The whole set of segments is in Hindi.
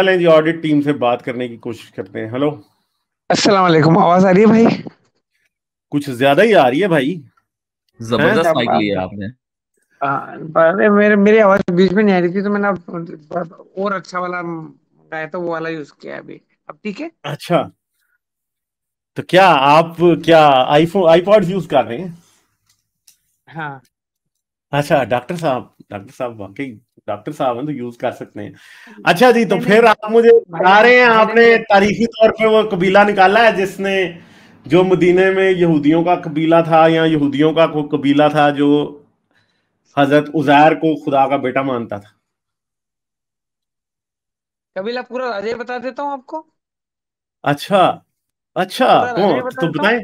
चलें जी, ऑडिट टीम से बात करने की कोशिश करते हैं। हेलो, अस्सलाम वालेकुम। आवाज आ रही है भाई? कुछ ज्यादा ही आ रही है भाई। हैं? जबरदस्त माइक अब लिया आपने। अरे मेरी आवाज बीच में नहीं आ रही थी, तो मैंने अब और अच्छा वाला गाया तो वो वाला यूज किया है अभी। अब ठीक है। अच्छा, तो क्या आप क्या आईफोन आईपॉड यूज कर रहे हैं? हाँ, अच्छा, डॉक्टर साहब वाकई डॉक्टर साहब हैं तो यूज कर सकते हैं। अच्छा जी, तो नहीं फिर नहीं आप मुझे बता भाईजान, रहे हैं भाईजान आपने गलत। तारीखी तौर पे वो कबीला निकाला है जिसने, जो मदीने में यहूदियों का कबीला था या यहूदियों का कोई कबीला था जो हजरत उजैर को खुदा का बेटा मानता था। कबीला पूरा अजय बता देता हूँ आपको। अच्छा, अच्छा, पूरा अजय कौन बता तो देता हूँ। बताएं,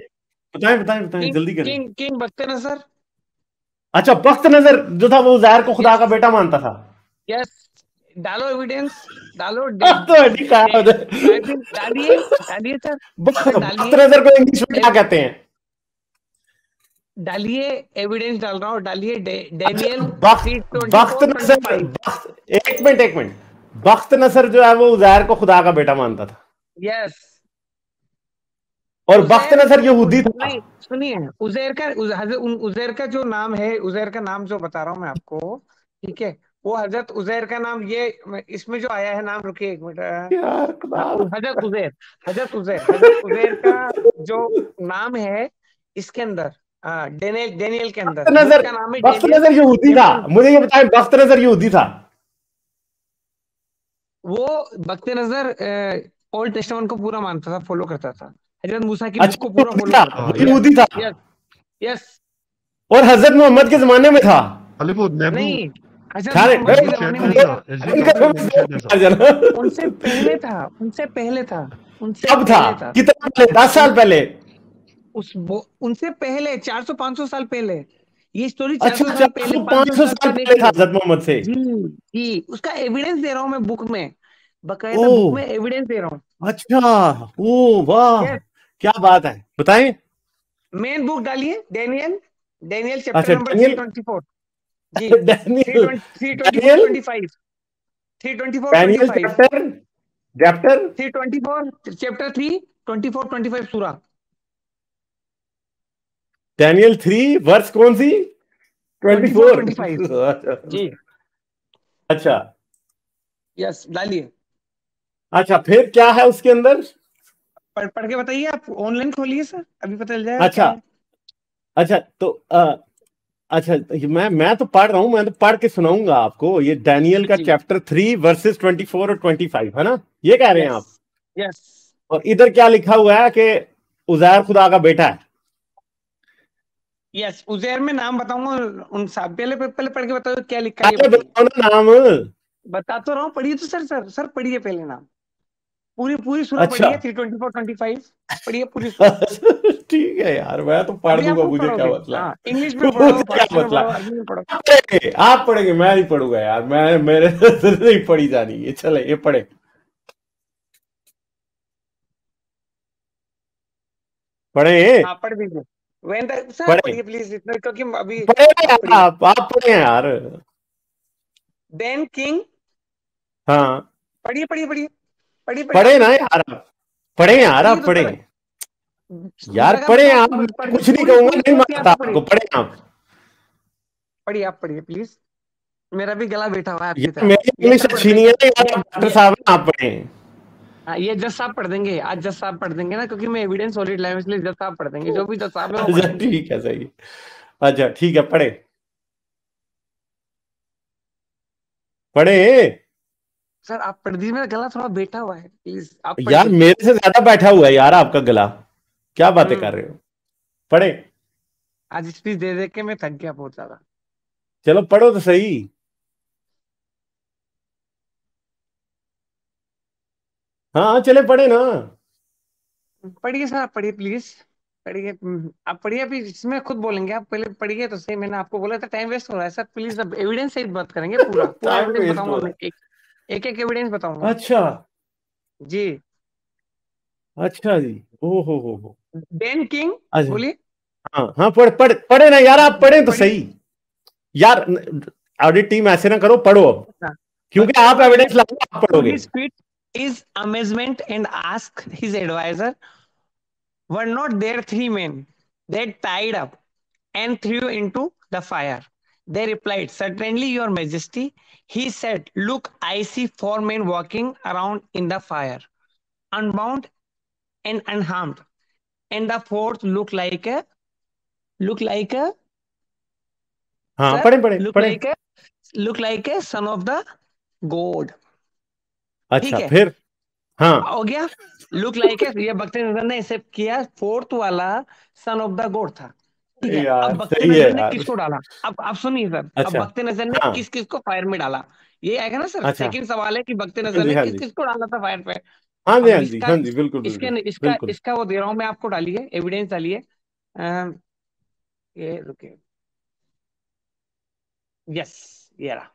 बताएं बताएं बताएं, किंग जल्दी करें। किंग किंग बख्त नसर। अच्छा, बख्त नजर जो था वो उजैर को खुदा यस, का बेटा मानता था। यस। डालो एविडेंस। डालो तो ठीक है, डालिए, डालिए सर। सर बख्त डालिए। नजर को इंग्लिश में क्या कहते हैं? डालिए, एविडेंस डाल रहा हूँ। डालिए अच्छा, डेनियल थ्री बख्त ट्वेंटी बख्त फोर ट्वेंटी नसर, फाइव एक मिनट एक मिनट, बख्त नसर जो है वो उजैर को खुदा का बेटा मानता था, यस। और बख्त उजैर नसर यहूदी था। नहीं, सुनिए। उजैर का जो नाम है, उजैर का नाम जो बता रहा हूँ मैं आपको, ठीक है। वो हजरत उजैर का नाम, ये इसमें जो आया है नाम, रुकिए एक मिनट। यार खुदा, हजरत उजैर, हजरत उजैर का जो नाम है इसके अंदर, डेनियल के अंदर बुक का नाम है बख्त डेनियल। नजर यहूदी था, चैप्टर, मुझे ये बताएं, बख्त नजर यहूदी था? वो बख्त नजर ओल्ड टेस्टामेंट को पूरा मानता था, फॉलो करता था। हजरत मूसा की बुक अच्छा, को पूरा यहूदी फॉलो था, करता वो था। यस, यहूदी था, यस, यस। और हजरत मोहम्मद के जमाने में था। Hollywood, Nebu, नहीं, हजरत सारे मोहम्मद के जमाने में नहीं Nebuchadnezzar. था। Is he अरे talking Nebuchadnezzar? उनसे पहले था, उनसे पहले था, उनसे कब था? पहले था। कितना पहले? 10 साल उन पहले? उनसे पहले 400-500 साल पहले। ये स्टोरी अच्छा, 400 साल पहले, 400 500 500 साल साल पहले पहले की था है। हजरत मोहम्मद से? जी, जी, उसका एविडेंस दे रहा हूँ मैं बुक में, ओ, बकायदा बुक में एविडेंस दे रहा हूँ। अच्छा, ओ वाह, यस। क्या बात है, बताएं। मेन बुक डालिए, डेनियल, डेनियल चैप्टर अच्छा, नंबर डैनियल, 324। जी, Daniel, 324 Daniel, 25, 324 Daniel 25, chapter, chapter 324 chapter 3 24 25 सूरा। डैनियल 3 वर्स कौन सी? 24 24। 25। जी, अच्छा, यस, डालिए। अच्छा, फिर क्या है उसके अंदर? पढ़ के बताइए। आप ऑनलाइन खोलिए सर, अभी पता चल जाएगा क्या अच्छा, है। अच्छा, तो अच्छा, मैं तो पढ़ रहा हूं, मैं तो पढ़ के सुनाऊंगा आपको। ये डैनियल का जी, चैप्टर 3 वर्सेस 24 और 25 है ना, ये कह रहे हैं यस, आप? यस, और इधर क्या लिखा हुआ है कि उजैर खुदा का बेटा है? यस। उजैर में नाम बताऊंगा उन साहब। पहले पहले पढ़ के बताओ क्या लिखा है, ये अरे बताइए। बताओ ना नाम। बता तो रहा हूँ, पढ़िए तो सर पढ़िए पहले नाम। पूरी पूरी सूरा अच्छा, पढ़िए, 324 25 पढ़िए पूरी सूरा। ठीक है यार, मैं तो पढ़ अभी आप दूंगा, खुद मुझे क्या पढ़ोगे। मसला हाँ, है। इंग्लिश में पढ़ो, मुझे क्या फारसी में मसला पढ़ो, है? अरबी में पढ़ो। आप पढ़ेंगे, मैं नहीं पढ़ूंगा यार, मैं मेरे से नहीं पढ़ी जानी ये। चले, ये पढ़े, पढ़े, हाँ, पढ़ दीजिए। सर आप पढ़े, पढ़िए प्लीज, इतना, क्योंकि अभी पढ़े ना आप यार, पढ़िए। आप पढ़े यार। देन किंग, हाँ, पढ़िए पढ़िए पढ़िए, पढ़िए आप पढ़े ना पढ़िए। यार, पढ़े यार, पढ़िए आप तो पढ़े सर, यार, जगह पढ़े बताओ आप। तो मैं पढ़िए, कुछ नहीं पूरी कहूंगा, पूरी नहीं सूरत यहाँ मानता पे आपको, पढ़िए। पढ़े आप। पढ़िए, आप पढ़िए प्लीज। मेरा भी गला बैठा हुआ है आपकी यार तरह। मेरी ये इंग्लिश सर पढ़ अच्छी नहीं देंगे। है ना यार, ये डॉक्टर ये साहब हैं, आप पढ़े। हाँ, ये जज साहब पढ़ देंगे आज। जज साहब पढ़ देंगे ना, क्योंकि मैं एविडेंस सॉलिड लाया हूं, इसलिए जज साहब पढ़ देंगे। जो भी जज साहब है वो अच्छा, पढ़ेंगे। ठीक है, सही है। अच्छा, ठीक है, पढ़े, पढ़े। सर आप पढ़ दीजिए, मेरा गला थोड़ा बैठा हुआ है, प्लीज आप पढ़ यार दीजिए। मेरे से ज्यादा बैठा हुआ है यार आपका गला, क्या बातें कर हम्म रहे हो? पढ़े, आज स्पीच दे दे के मैं थक गया बहुत ज्यादा। चलो पढ़ो तो सही। हाँ, चले, पढ़े ना। पढ़िए सर, आप पढ़िए प्लीज। पढ़िए। आप पढ़िए, अभी इसमें खुद बोलेंगे। आप पहले पढ़िए तो सही। मैंने आपको बोला था टाइम वेस्ट हो रहा है सर, प्लीज। अब एविडेंस सहित बात करेंगे, पूरा पूरा टाइम एविडेंस वेस्ट बताऊंगा हो रहा मैं। एक एक एविडेंस है? बताऊंगा। अच्छा, जी। अच्छा जी, ओ हो। डेन किंग, अच्छा, बोलिए। हाँ हाँ, पढ़े ना यार, आप पढ़े तो पढ़िए। सही। यार, ऑडिट टीम ऐसे ना करो, पढ़ो अब, हाँ। क्योंकि बख्तियार आप नामा एविडेंस लाओगे, आप टू पढ़ोगे। His feet his amazement and asked his advisor, were not there 3 men they tied up and threw into the fire? They replied, certainly, your majesty. He said, look, I see 4 men walking around in the fire, unbound and unharmed, and the fourth look like a हाँ sir, पढ़े look like a son of the god. ठीक अच्छा है, फिर हाँ हो गया। लुक लाइक ये बख्ते नजर ने इसे किया, फोर्थ वाला सन ऑफ द गॉड था। ठीक है, अब यार बख्ते सही है नजर ने यार। किसको डाला? अब आप सुनिए सर, अब अच्छा बख्ते नजर ने हाँ किस किस को फायर में डाला, ये आएगा ना सर। अच्छा सेकंड सवाल है कि बख्ते हाँ नजर जी ने हाँ किस जी किस को डाला था फायर पे। हाँ जी अब हाँ जी इसका हाँ जी बिल्कुल इसके बिल्कुल इसका बिल्कुल। इसका वो दे रहा हूं मैं आपको, डालिए एविडेंस डालिए। ये रुकिए, यस, ये रहा,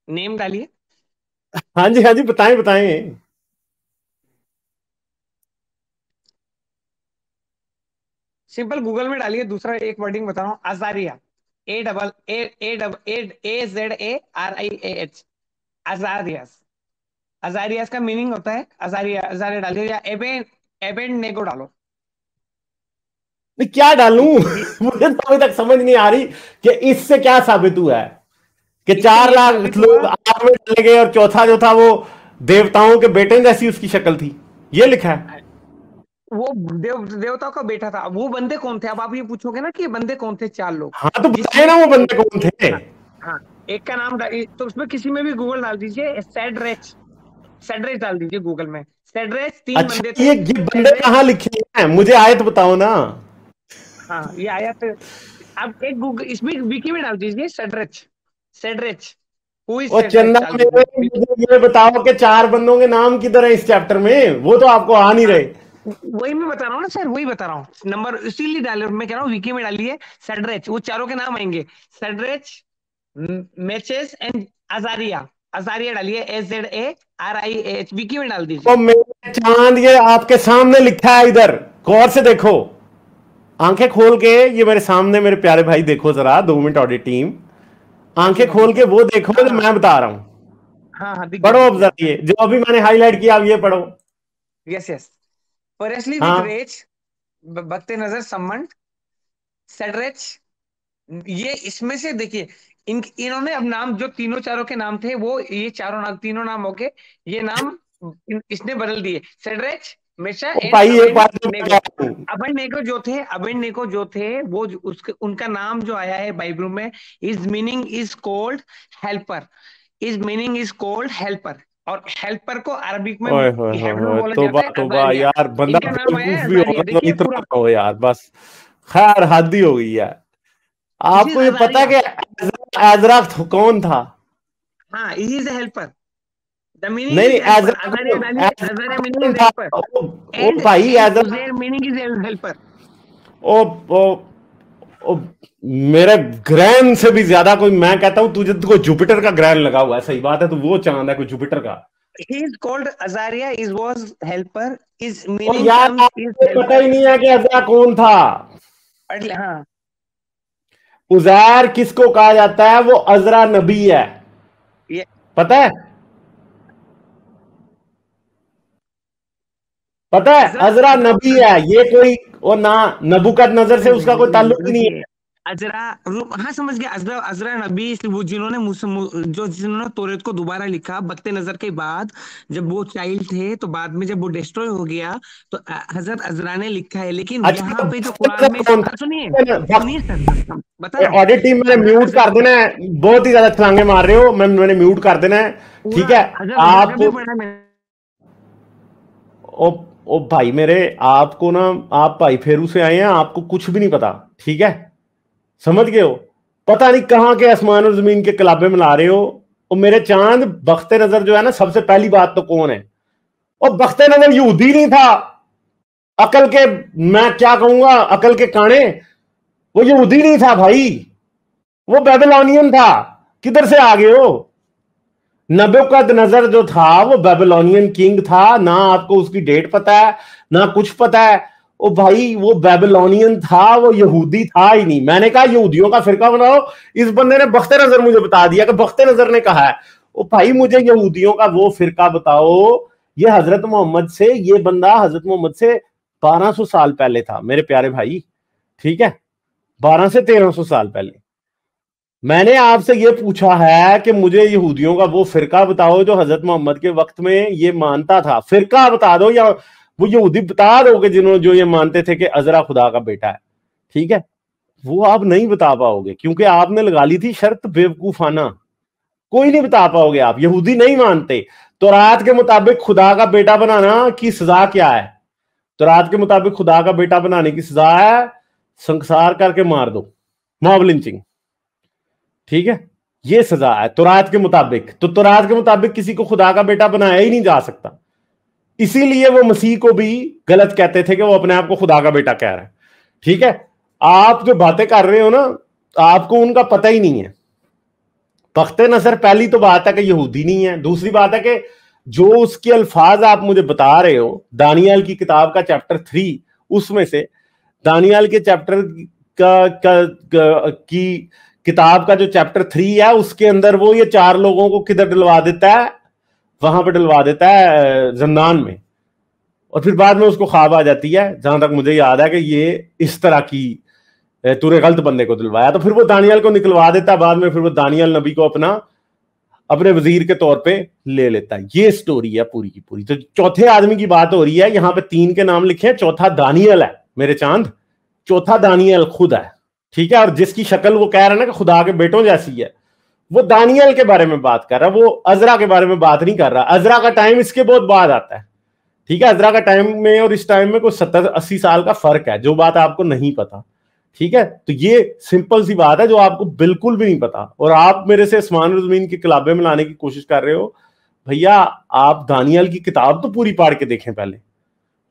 नेम डालिए। हाँ जी बताएं बताएं। सिंपल गूगल में डालिए, दूसरा एक वर्डिंग बता रहा हूँ, अजारिया, AZARIAH, अजारियास। अजारियास का मीनिंग होता है अजारिया, अजारिया डालिए, या एबेन एबेन नेगो डालो। नहीं क्या डालूं ये मुझे तो अभी तक समझ नहीं आ रही कि इससे क्या साबित हुआ है कि इससे 4 ये लाख साबित लोग हुआ, आग में चले गए और चौथा जो था वो देवताओं के बेटे जैसी उसकी शक्ल थी, ये लिखा है। वो देवताओं का बेटा था। वो बंदे कौन थे? अब आप ये पूछोगे ना कि ये बंदे कौन थे? 4 लोग, हाँ तो बताए जिसमें ना वो से बंदे कौन थे। हाँ, हाँ, एक का नाम तो उसमें किसी में भी गूगल डाल दीजिए, सेड्रेच, सेड्रेच डाल दीजिए गूगल में, सेड्रेच, 3 अच्छा बंदे थे, ये बंदे सेड्रेच। कहाँ लिखे हैं, मुझे आयत बताओ ना। हाँ, ये आया तो आप एक गूगल इसमें विकी में डाल दीजिए, सेड्रेच, सेड्रेच, हु इज और सेड्रेच चंदा डाल मेरे दीजिए। मुझे ये बताओ कि 4 बंदों के नाम किधर है इस चैप्टर में, वो तो आपको आ नहीं हाँ, रहे। वही मैं बता रहा हूँ ना सर, वही बता रहा हूँ, नंबर इसीलिए डाले, मैं कह रहा हूँ विकी में डालिए सेड्रेच, वो चारों के नाम आएंगे, सेड्रेच, मेचेस एंड अजारिया। अजारिया डालिए, AZARIAH, विकी में डाल तो दीजिए। मेरे चांद ये आपके सामने लिखा है, इधर गौर से देखो, आंखें खोल के, ये मेरे सामने मेरे प्यारे भाई देखो जरा, 2 मिनट ऑडिट टीम, आंखें देखिए खोल देखिए, के वो देखो जो हाँ मैं बता रहा हूं। हाँ हाँ, दिख गया पढ़ो दिख अब गया। जरा, ये जो अभी मैंने हाईलाइट किया अब ये पढ़ो। यस यस, फॉरेस्टली विथ हाँ रेच, बकते नजर सम्मन, सेड्रेच, ये इसमें से देखिए, इन्होंने अब नाम जो तीनों चारों के नाम थे, वो ये चारों नाम, तीनों नाम हो गए, ये नाम इसने बदल दिए, सेड्रेच, मेशा ओ एंड भाई एक अबेन बात तो नेगो। बता रहा हूं। अबेन नेगो जो थे, अबेन नेगो जो थे, वो उसके उनका नाम जो आया है बाइबल में, is meaning is cold helper, is meaning is cold helper, और हेल्पर को अरबिक में ओए हेब्रू में होए, बोला तोबा जाता है तोबा अजारिया। यार, बंदा इनका नाम आया बेवकूफ है भी अजारिया, होगा तो देखिए इतना पूरा, ना हो यार, बस खैर हद ही हो गई यार। दिस इज आपको ये पता है अजारिया। कि एजरा कौन था? हाँ, he is helper, the meaning नहीं इज हेल्पर, एजरा अजारिया डालिए, अजारिया एजरा मीनिंग कौन इज था? हेल्पर, ओ एंड भाई and Ezra, Uzair meaning is helper. Oh, oh, oh मेरे ग्रैंड से भी ज्यादा कोई, मैं कहता हूं तुझे तो जुपिटर का ग्रैंड लगा हुआ है, सही बात है, तो वो चांद है कोई जुपिटर का। He is called Azaria, is was helper, his और meaning यार terms is आपको पता helper। ही नहीं है कि एजरा कौन था। हाँ, उजैर किसको कहा जाता है? वो अजरा नबी है, ये पता है? पता है अजरा, अजरा नबी है ये, कोई वो ना नबुकत नजर से उसका कोई ताल्लुक ही नहीं है। रुकिए, अजरा, हाँ समझ गया, अजरा, अजरा नबी, वो जिन्होंने जिन्होंने तौरात को दोबारा लिखा बख्ते नजर के बाद, जब वो चाइल्ड थे, तो बाद में जब वो डिस्ट्रॉय हो गया, तो हजरत अजरा ने लिखा है, लेकिन यहाँ अच्छा पे जो वक्त कुरान में, कौन था? सुनिए वक्त, सुनिए सर, बता रहा हूँ, ऑडिट टीम मैंने म्यूट कर देना है, बहुत ही ज्यादा छलांगे मार रहे हो, मैंने म्यूट कर देना है, पूरा ठीक है? हजरत अजरा का आप भी पढ़ा मैंने। ओ, ओ भाई मेरे, आपको ना, आप भाई फेरू से आए हैं, आपको कुछ भी नहीं पता, ठीक है? समझ गए हो? पता नहीं कहां के आसमान और जमीन के कलाबे मिला रहे हो। और मेरे चांद, बख्ते नजर जो है ना, सबसे पहली बात तो कौन है? और बख्ते नजर यहूदी नहीं था, अकल के, मैं क्या कहूंगा, अकल के काने, वो यहूदी नहीं था भाई, वो बेबीलोनियन था। किधर से आ गए हो? नबुकदनेस्सर जो था वो बेबीलोनियन किंग था, ना आपको उसकी डेट पता है ना कुछ पता है। ओ भाई वो बेबीलोनियन था, वो यहूदी था ही नहीं। मैंने कहा यहूदियों का फिरका बनाओ, इस बंदे ने बख्ते नजर मुझे बता दिया कि बख्ते नजर ने कहा है। ओ भाई मुझे यहूदियों का वो फिरका बताओ, ये हजरत मोहम्मद से, ये बंदा हजरत मोहम्मद से 1200 साल पहले था मेरे प्यारे भाई, ठीक है, 1200 से 1300 साल पहले। मैंने आपसे ये पूछा है कि मुझे यहूदियों का वो फिरका बताओ जो हजरत मोहम्मद के वक्त में ये मानता था। फिरका बता दो, या वो यहूदी बता दोगे जिन्होंने जो ये मानते थे कि अजरा खुदा का बेटा है, ठीक है, वो आप नहीं बता पाओगे क्योंकि आपने लगा ली थी शर्त बेवकूफाना। कोई नहीं बता पाओगे आप, यहूदी नहीं मानते। तौरात के मुताबिक खुदा का बेटा बनाना की सजा क्या है? तौरात के मुताबिक खुदा का बेटा बनाने की सजा है संसार करके मार दो, मॉब लिंचिंग, ठीक है, ये सजा है तौरात के मुताबिक। तो तौरात के मुताबिक किसी को खुदा का बेटा बनाया ही नहीं जा सकता, इसीलिए वो मसीह को भी गलत कहते थे कि वो अपने आप को खुदा का बेटा कह रहा है, ठीक है। आप जो बातें कर रहे हो ना, आपको उनका पता ही नहीं है। बख्ते नजर पहली तो बात है कि यहूदी नहीं है, दूसरी बात है कि जो उसके अल्फाज आप मुझे बता रहे हो, दानियाल की किताब का चैप्टर 3, उसमें से दानियाल के चैप्टर की किताब का जो चैप्टर 3 है उसके अंदर वो ये 4 लोगों को किधर डलवा देता है, वहां पर डलवा देता है जन्नान में, और फिर बाद में उसको ख्वाब आ जाती है, जहां तक मुझे याद है कि ये इस तरह की तूने गलत बंदे को दिलवाया। तो फिर वो दानियाल को निकलवा देता है, बाद में फिर वो दानियाल नबी को अपने वजीर के तौर पे ले लेता है। ये स्टोरी है पूरी की पूरी। तो चौथे आदमी की बात हो रही है, यहां पे 3 के नाम लिखे हैं, चौथा दानियल है मेरे चांद, चौथा दानियल खुद है, ठीक है। और जिसकी शक्ल वो कह रहा है ना कि खुदा के बेटों जैसी है, वो दानियल के बारे में बात कर रहा है, वो अजरा के बारे में बात नहीं कर रहा। अजरा का टाइम इसके बहुत बाद आता है, ठीक है। अजरा का टाइम में और इस टाइम में कोई 70-80 साल का फर्क है, जो बात आपको नहीं पता, ठीक है। तो ये सिंपल सी बात है जो आपको बिल्कुल भी नहीं पता, और आप मेरे से आसमान और जमीन की किताबें में लाने की कोशिश कर रहे हो। भैया आप दानियल की किताब तो पूरी पढ़ के देखें पहले,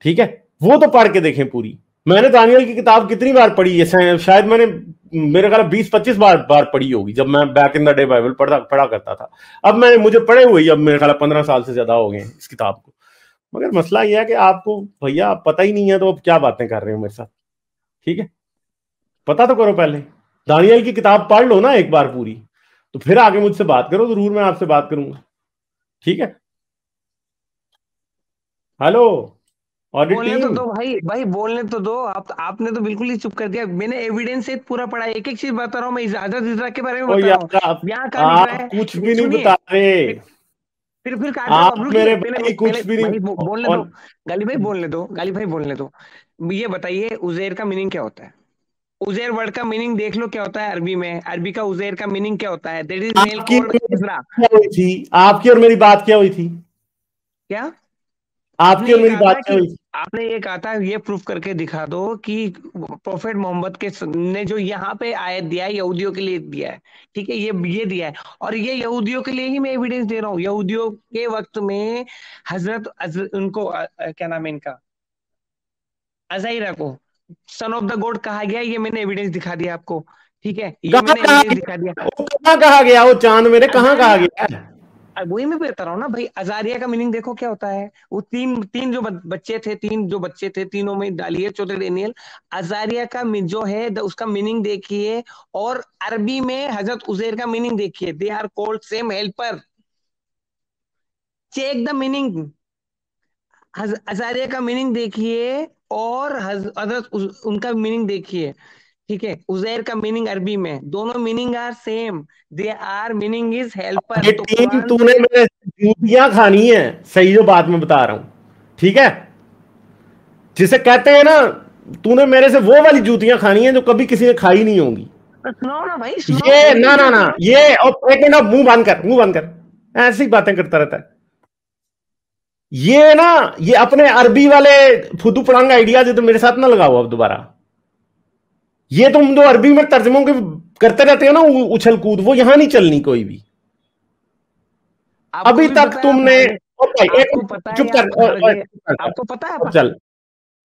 ठीक है, वो तो पढ़ के देखें पूरी। मैंने दानियल की किताब कितनी बार पढ़ी है, शायद मैंने मेरे ख्याल 20-25 बार पढ़ी होगी जब मैं back in the day Bible पढ़ा करता था। अब मुझे पढ़े हुए अब मेरे ख्याल 15 साल से ज्यादा हो गए इस किताब को। मगर मसला यह है कि आपको भैया पता ही नहीं है, तो अब क्या बातें कर रहे हो मेरे साथ, ठीक है। पता तो करो पहले, दानियल की किताब पढ़ लो ना एक बार पूरी, तो फिर आगे मुझसे बात करो, जरूर मैं आपसे बात करूंगा, ठीक है। हेलो बोलने तो दो भाई बोलने तो दो। आपने तो बिल्कुल ही चुप कर दिया। मैंने एविडेंस से पूरा पढ़ा, एक एक चीज बता रहा हूँ मैं, इजाजत इजरा के बारे में बता रहा हूँ। यहाँ कहाँ लिख रहा है, कुछ भी नहीं बता रहे, फिर काट आप रहे हो। मेरे पहले भाई कुछ भी नहीं बोलने दो, गाली भाई बोलने दो, गाली भाई बोलने दो। ये बताइए उजैर का मीनिंग क्या होता है? उजैर वर्ड का मीनिंग देख लो क्या होता है अरबी में। अरबी का उजैर का मीनिंग क्या होता है? That is male called Ezra. आपकी और मेरी बात क्या हुई थी? क्या आपकी और मेरी बात क्या हुई? आपने ये कहा था ये प्रूफ करके दिखा दो कि प्रोफेट मोहम्मद के ने जो यहाँ पे आयत दिया है यहूदियों के लिए दिया है, ठीक है, ये दिया है। और ये यहूदियों के लिए ही मैं एविडेंस दे रहा हूँ। यहूदियों के वक्त में उनको क्या नाम है इनका, अज़ाइरा को सन ऑफ द गॉड कहा गया। ये मैंने एविडेंस दिखा दिया आपको, ठीक है, ये मैंने एविडेंस दिखा दिया। कहाँ कहा गया वो चांद मेरे, कहाँ कहा गया? वही मैं बता रहा हूँ ना भाई। अजारिया का मीनिंग देखो क्या होता है। वो तीन जो बच्चे थे तीनों में डालिए चौथे डेनियल। अजारिया का जो है उसका मीनिंग देखिए, और अरबी में हजरत उजैर का मीनिंग देखिए। They are called same helper. Check the meaning. Azariah का मीनिंग देखिए और हजरत उनका मीनिंग देखिए, ठीक है। उजैर का मीनिंग अरबी में, दोनों meaning are same. They are meaning is helper. तो तूने मेरे जूतियां खानी है, सही जो बात मैं बता रहा हूं, ठीक है, जिसे कहते हैं ना, तूने मेरे से वो वाली जूतियां खानी है जो कभी किसी ने खाई नहीं होंगी। सुनो ना भाई, ये ना ये, और एक मिनट, मुंह बंद कर, ऐसी बातें करता रहता है ये ना। ये अपने अरबी वाले फुदू पड़ांग आइडिया जो तो मेरे साथ ना लगाओ अब दोबारा। ये तुम जो अरबी में तर्जुमों के करते रहते हो ना उछल कूद, वो यहां नहीं चलनी कोई भी। अभी तक तुमने आपको पता है, चल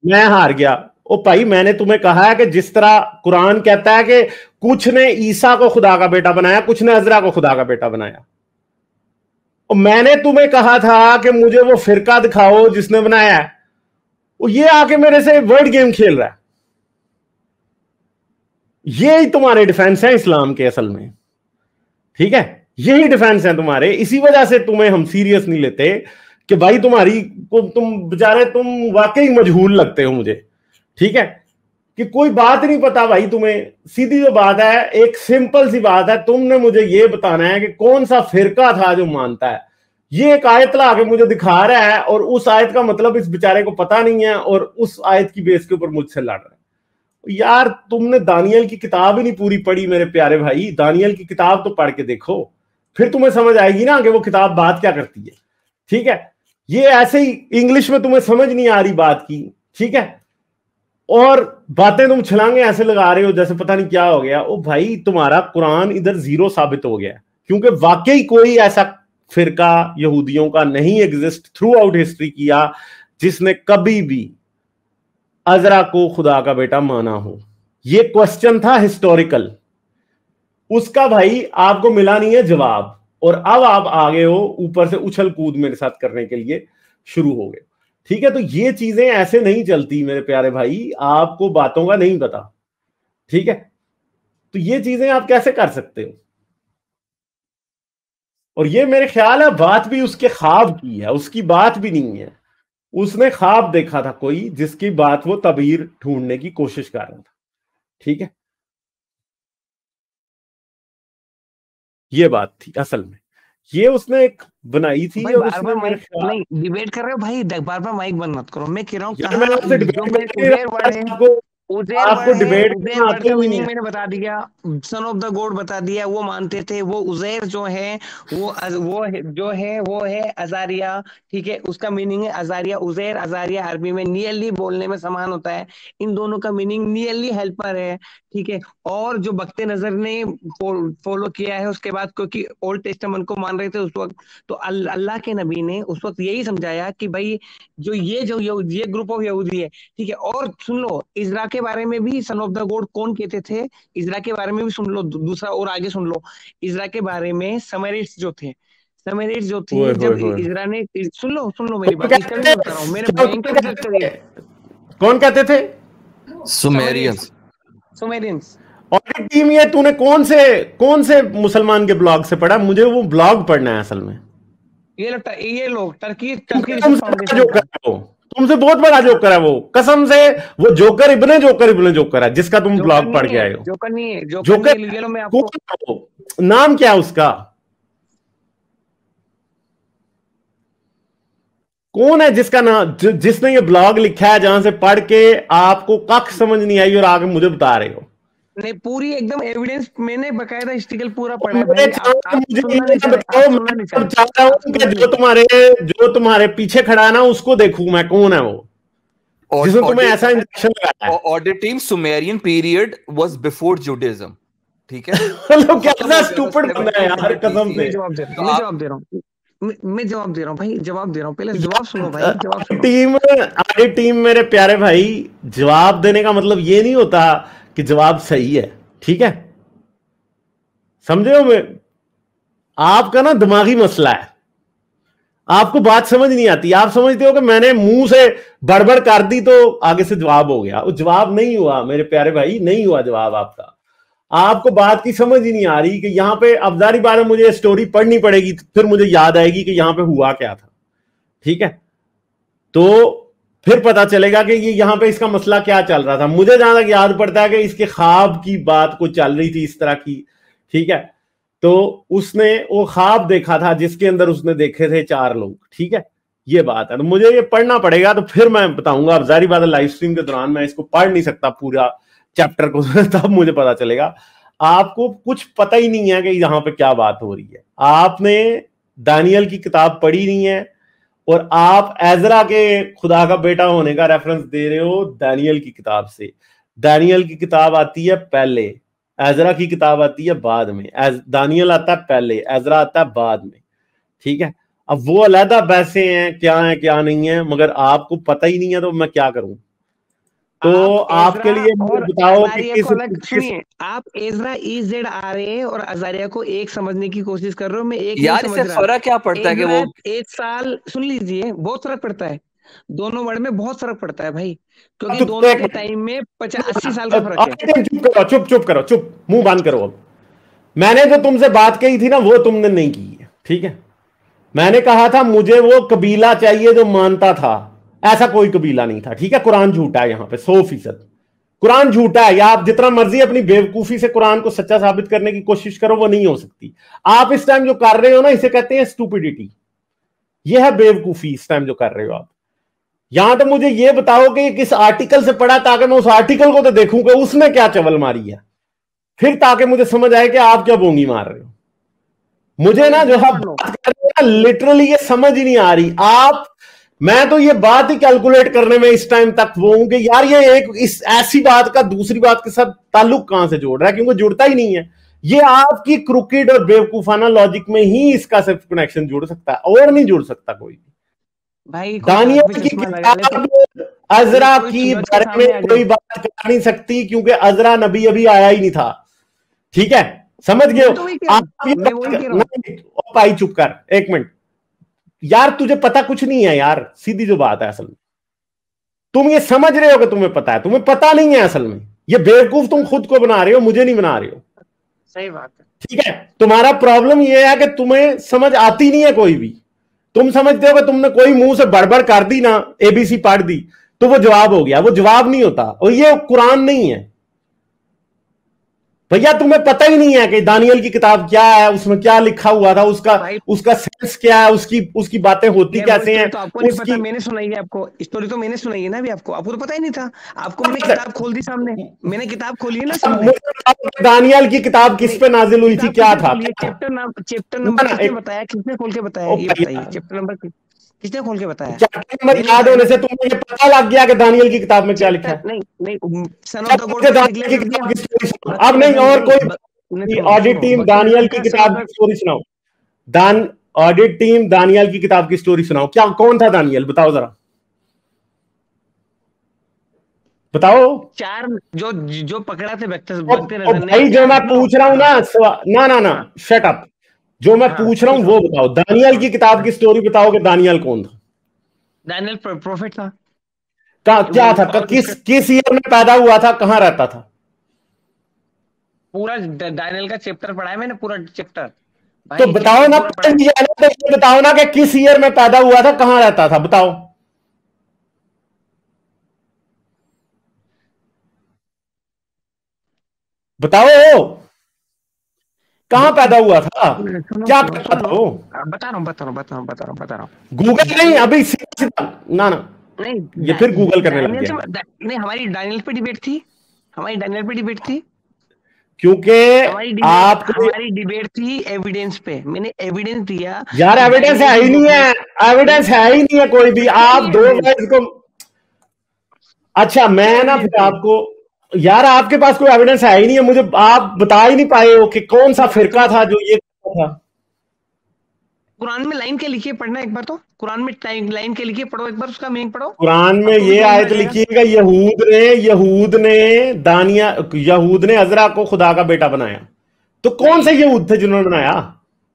मैं हार गया। ओ भाई मैंने तुम्हें कहा है कि जिस तरह कुरान कहता है कि कुछ ने ईसा को खुदा का बेटा बनाया, कुछ ने अजरा को खुदा का बेटा बनाया, और मैंने तुम्हें कहा था कि मुझे वो फिरका दिखाओ जिसने बनाया है। वो ये आके मेरे से वर्ड गेम खेल रहा है। ये ही तुम्हारे डिफेंस है इस्लाम के असल में, ठीक है, यही डिफेंस है तुम्हारे। इसी वजह से तुम्हें हम सीरियस नहीं लेते कि भाई तुम्हारी को तुम बेचारे तुम वाकई मजहूल लगते हो मुझे, ठीक है, कि कोई बात नहीं पता भाई तुम्हें। सीधी जो बात है, एक सिंपल सी बात है, तुमने मुझे ये बताना है कि कौन सा फिरका था जो मानता है। ये एक आयत ला के मुझे दिखा रहा है और उस आयत का मतलब इस बेचारे को पता नहीं है और उस आयत की बेस के ऊपर मुझसे लड़ रहा है। यार तुमने दानियल की किताब ही नहीं पूरी पढ़ी मेरे प्यारे भाई। दानियल की किताब तो पढ़ के देखो, फिर तुम्हें समझ आएगी ना कि वो किताब बात क्या करती है, ठीक है। ये ऐसे ही इंग्लिश में तुम्हें समझ नहीं आ रही बात की, ठीक है, और बातें तुम छलांगे ऐसे लगा रहे हो जैसे पता नहीं क्या हो गया। ओ भाई तुम्हारा कुरान इधर जीरो साबित हो गया, क्योंकि वाकई कोई ऐसा फिरका यहूदियों का नहीं एग्जिस्ट थ्रू आउट हिस्ट्री किया जिसने कभी भी अजरा को खुदा का बेटा माना हो। ये क्वेश्चन था हिस्टोरिकल, उसका भाई आपको मिला नहीं है जवाब, और अब आप आगे हो ऊपर से उछल कूद मेरे साथ करने के लिए शुरू हो गए, ठीक है। तो ये चीजें ऐसे नहीं चलती मेरे प्यारे भाई, आपको बातों का नहीं पता, ठीक है। तो ये चीजें आप कैसे कर सकते हो? और ये मेरे ख्याल है बात भी उसके ख्वाब की है, उसकी बात भी नहीं है। उसने ख्वाब देखा था कोई जिसकी बात वो तबीर ढूंढने की कोशिश कर रहा था, ठीक है। ये बात थी असल में, ये उसने एक बनाई थी। और बार उसने बार नहीं डिबेट कर रहे हो भाई, बार बार माइक बंद मत करो। मैं कह रहा हूँ मैं आपसे डिबेट आपको डिबेट मीनिंग मैंने बता दिया, सन ऑफ द गॉड बता दिया। वो मानते थे वो उजैर जो है वो है अजारिया, ठीक है। उसका मीनिंग है अजारिया, उजैर अजारिया अरबी में नियरली बोलने में समान होता है। इन दोनों का मीनिंग नियरली हेल्पर है, ठीक है। और जो बख्ते नजर ने फॉलो किया है उसके बाद, क्योंकि ओल्ड टेस्टामेंट को मान रहे थे उस वक्त, तो अल्लाह के नबी ने उस वक्त यही समझाया कि भाई जो ये ग्रुप ऑफ यहूदी है, ठीक है। और सुन लो इजरा के बारे में भी सन ऑफ द गॉड कौन कहते थे, इजरा के बारे में भी सुन लो। दूसरा और आगे सुन लो, इजरा के बारे में समरीट्स जो थे, जब इजरा ने, सुन लो मेरी बात, इसका भी बता रहा हूँ, मैंने भयंकर रिसर्च करी है। कौन कहते थे? सुमेरियंस। और टीम ये तूने कौन से मुसलमान के ब्लॉग से पढ़ा? मुझे वो ब्लॉग पढ़ना है असल में। ये लोग टर्की तुमसे बहुत बड़ा जोकर है वो, कसम से। वो जोकर इब्ने जोकर है जिसका तुम ब्लॉग पढ़ के आए हो। जोकर नहीं है, जोकर मैं आपको नाम क्या उसका, कौन है जिसका नाम जिसने ये ब्लॉग लिखा है जहां से पढ़ के आपको कख समझ नहीं आई और आगे मुझे बता रहे हो? नहीं, पूरी एकदम एविडेंस मैंने बकायदा हिस्ट्रिकल पूरा पढ़ा है भाई। जो तुम्हारे पीछे खड़ा है ना उसको देखूं मैं, कौन है वो जिसने तुम्हें ऐसा इंजेक्शन लगाया है? Order team Sumerian period was before Judaism, ठीक है। लोग कैसा स्टूपिड बंदा है यार, कसम से। मैं जवाब दे रहा हूँ भाई, जवाब दे रहा हूँ, पहले जवाब सुनो भाई, जवाब सुनो। आगे टीम मेरे प्यारे भाई, जवाब देने का मतलब ये नहीं होता कि जवाब सही है, ठीक है, समझे हो? मैं आपका ना दिमागी मसला है, आपको बात समझ नहीं आती। आप समझते हो कि मैंने मुंह से बड़बड़ कर दी तो आगे से जवाब हो गया। वो जवाब नहीं हुआ मेरे प्यारे भाई, नहीं हुआ जवाब आपका। आपको बात की समझ ही नहीं आ रही कि यहां पे अफजारी बार में मुझे स्टोरी पढ़नी पड़ेगी, फिर मुझे याद आएगी कि यहां पे हुआ क्या था, ठीक है। तो फिर पता चलेगा कि ये यहां पे इसका मसला क्या चल रहा था। मुझे जहां तक याद पड़ता है कि इसके ख्वाब की बात को चल रही थी इस तरह की, ठीक है। तो उसने वो ख्वाब देखा था जिसके अंदर उसने देखे थे 4 लोग, ठीक है। ये बात है, तो मुझे ये पढ़ना पड़ेगा, तो फिर मैं बताऊंगा। अब जारी बात है लाइव स्ट्रीम के दौरान मैं इसको पढ़ नहीं सकता पूरा चैप्टर को तब मुझे पता चलेगा। आपको कुछ पता ही नहीं है कि यहां पे क्या बात हो रही है। आपने दानियल की किताब पढ़ी नहीं है और आप एजरा के खुदा का बेटा होने का रेफरेंस दे रहे हो दानियल की किताब से। दानियल की किताब आती है पहले, एजरा की किताब आती है बाद में। दानियल आता है पहले, एजरा आता है बाद में, ठीक है। अब वो अलहदा बहसे हैं क्या है क्या नहीं है, मगर आपको पता ही नहीं है, तो मैं क्या करूं? तो आपके लिए बताओ कि आप एजरा EZRA और अजारिया को एक समझने की कोशिश कर रहे हो। मैं एक यार इससे फर्क क्या पड़ता है कि वो 1 साल, सुन लीजिए, बहुत फर्क पड़ता है। दोनों वर्ड में बहुत फर्क पड़ता है भाई, क्योंकि तो दोनों के टाइम में 80 साल का फर्क है। चुप करो, चुप चुप करो, चुप, मुंह बंद करो। अब मैंने जो तुमसे बात कही थी ना, वो तुमने नहीं की है, ठीक है। मैंने कहा था मुझे वो कबीला चाहिए जो मानता था, ऐसा कोई कबीला नहीं था, ठीक है। कुरान झूठा है यहां पे 100%। कुरान झूठा है, या आप जितना मर्जी अपनी बेवकूफी से कुरान को सच्चा साबित करने की कोशिश करो, वो नहीं हो सकती। आप इस टाइम जो कर रहे हो ना, इसे कहते हैं स्टूपिडिटी। यह है बेवकूफी इस टाइम जो कर रहे हो आप। यहां तो मुझे यह बताओ कि किस आर्टिकल से पढ़ा, ताकि मैं उस आर्टिकल को तो देखूं कि उसने क्या चवल मारी है, फिर ताकि मुझे समझ आए कि आप क्या बोंगी मार रहे हो। मुझे ना जो आप बात कर रहे हो ना, लिटरली ये समझ ही नहीं आ रही आप। मैं तो ये बात ही कैलकुलेट करने में इस टाइम तक वो हूं कि यार ये एक इस ऐसी बात का दूसरी बात के साथ ताल्लुक कहां से जोड़ रहा है, क्योंकि जुड़ता ही नहीं है। ये आपकी क्रुकेड और बेवकूफाना लॉजिक में ही इसका सिर्फ कनेक्शन जुड़ सकता है, और नहीं जुड़ सकता कोई भी। भाई दानियल की किताब अजरा की बारे में कोई बात कर नहीं सकती, क्योंकि अजरा नबी अभी आया ही नहीं था, ठीक है, समझ गए हो। भाई चुप कर एक मिनट यार, तुझे पता कुछ नहीं है यार, सीधी जो बात है। असल में तुम ये समझ रहे हो कि तुम्हें पता है, तुम्हें पता नहीं है असल में। ये बेवकूफ तुम खुद को बना रहे हो, मुझे नहीं बना रहे हो। सही बात है, ठीक है। तुम्हारा प्रॉब्लम यह है कि तुम्हें समझ आती नहीं है कोई भी। तुम समझते हो कि तुमने कोई मुंह से बड़बड़ कर दी ना, एबीसी पढ़ दी, तो वो जवाब हो गया। वो जवाब नहीं होता, और ये कुरान नहीं है भैया। तुम्हें पता ही नहीं है कि दानियल की किताब क्या है, उसमें क्या लिखा हुआ था, उसका सेंस क्या है, उसकी बातें होती कैसे हैं। तो आपको नहीं पता, मैंने सुनाई है आपको स्टोरी, तो मैंने सुनाई है ना अभी आपको तो पता ही नहीं था। आपको मैंने किताब खोल दी सामने, मैंने किताब खोली है ना सामने। दानियल की किताब किस पे नाजिल हुई थी, क्या था, चैप्टर नंबर किसने बताया, किसने खोल के बताया, ये बताइए। चैप्टर नंबर किसने खोल के बताया? चैप्टर नंबर याद होने से तुम्हें ये पता लग गया कि दानियल की किताब में क्या लिखा है? नहीं सन ऑफ द गॉड अब नहीं, और कोई ऑडिट टीम दानियल की किताब की स्टोरी सुनाओ। ऑडिट टीम दानियल की किताब की स्टोरी सुनाओ। क्या, कौन था दानियल, बताओ जरा, बताओ। 4 जो पकड़ा थे भाई जो मैं पूछ रहा हूं ना, शट अप। जो मैं पूछ रहा हूं वो बताओ। दानियल की किताब की स्टोरी बताओ कि दानियल कौन था। दानियल प्रोफेट था। क्या था, किस ईयर में पैदा हुआ था, कहां रहता था? पूरा दानियल का चैप्टर पढ़ा है मैंने, पूरा चैप्टर। तो बताओ ना, बताओ ना कि किस ईयर में पैदा हुआ था, कहां रहता था, बताओ। बताओ कहां पैदा हुआ था, क्या करता था वो? बता रहा हूँ। गूगल नहीं, अभी सीधा ना नहीं, ये फिर गूगल करने लग गया। नहीं, हमारी दानियल पे डिबेट थी, क्योंकि हमारी डिबेट थी एविडेंस पे। मैंने एविडेंस दिया यार। एविडेंस है ही नहीं है, एविडेंस है ही नहीं है कोई भी। आप दो गाइस को, अच्छा मैं ना फिर आपको, यार आपके पास कोई एविडेंस है ही नहीं है, मुझे आप बता ही नहीं पाए हो कि कौन सा फिरका था जो ये था। कुरान में लाइन के लिखिए, पढ़ना एक बार, तो कुरान में लाइन के लिखिए, पढ़ो एक बार, उसका मीनिंग पढ़ो। कुरान में ये आयत लिखिएगा, यहूद ने अजरा को खुदा का बेटा बनाया। तो कौन से यहूद थे जिन्होंने बनाया?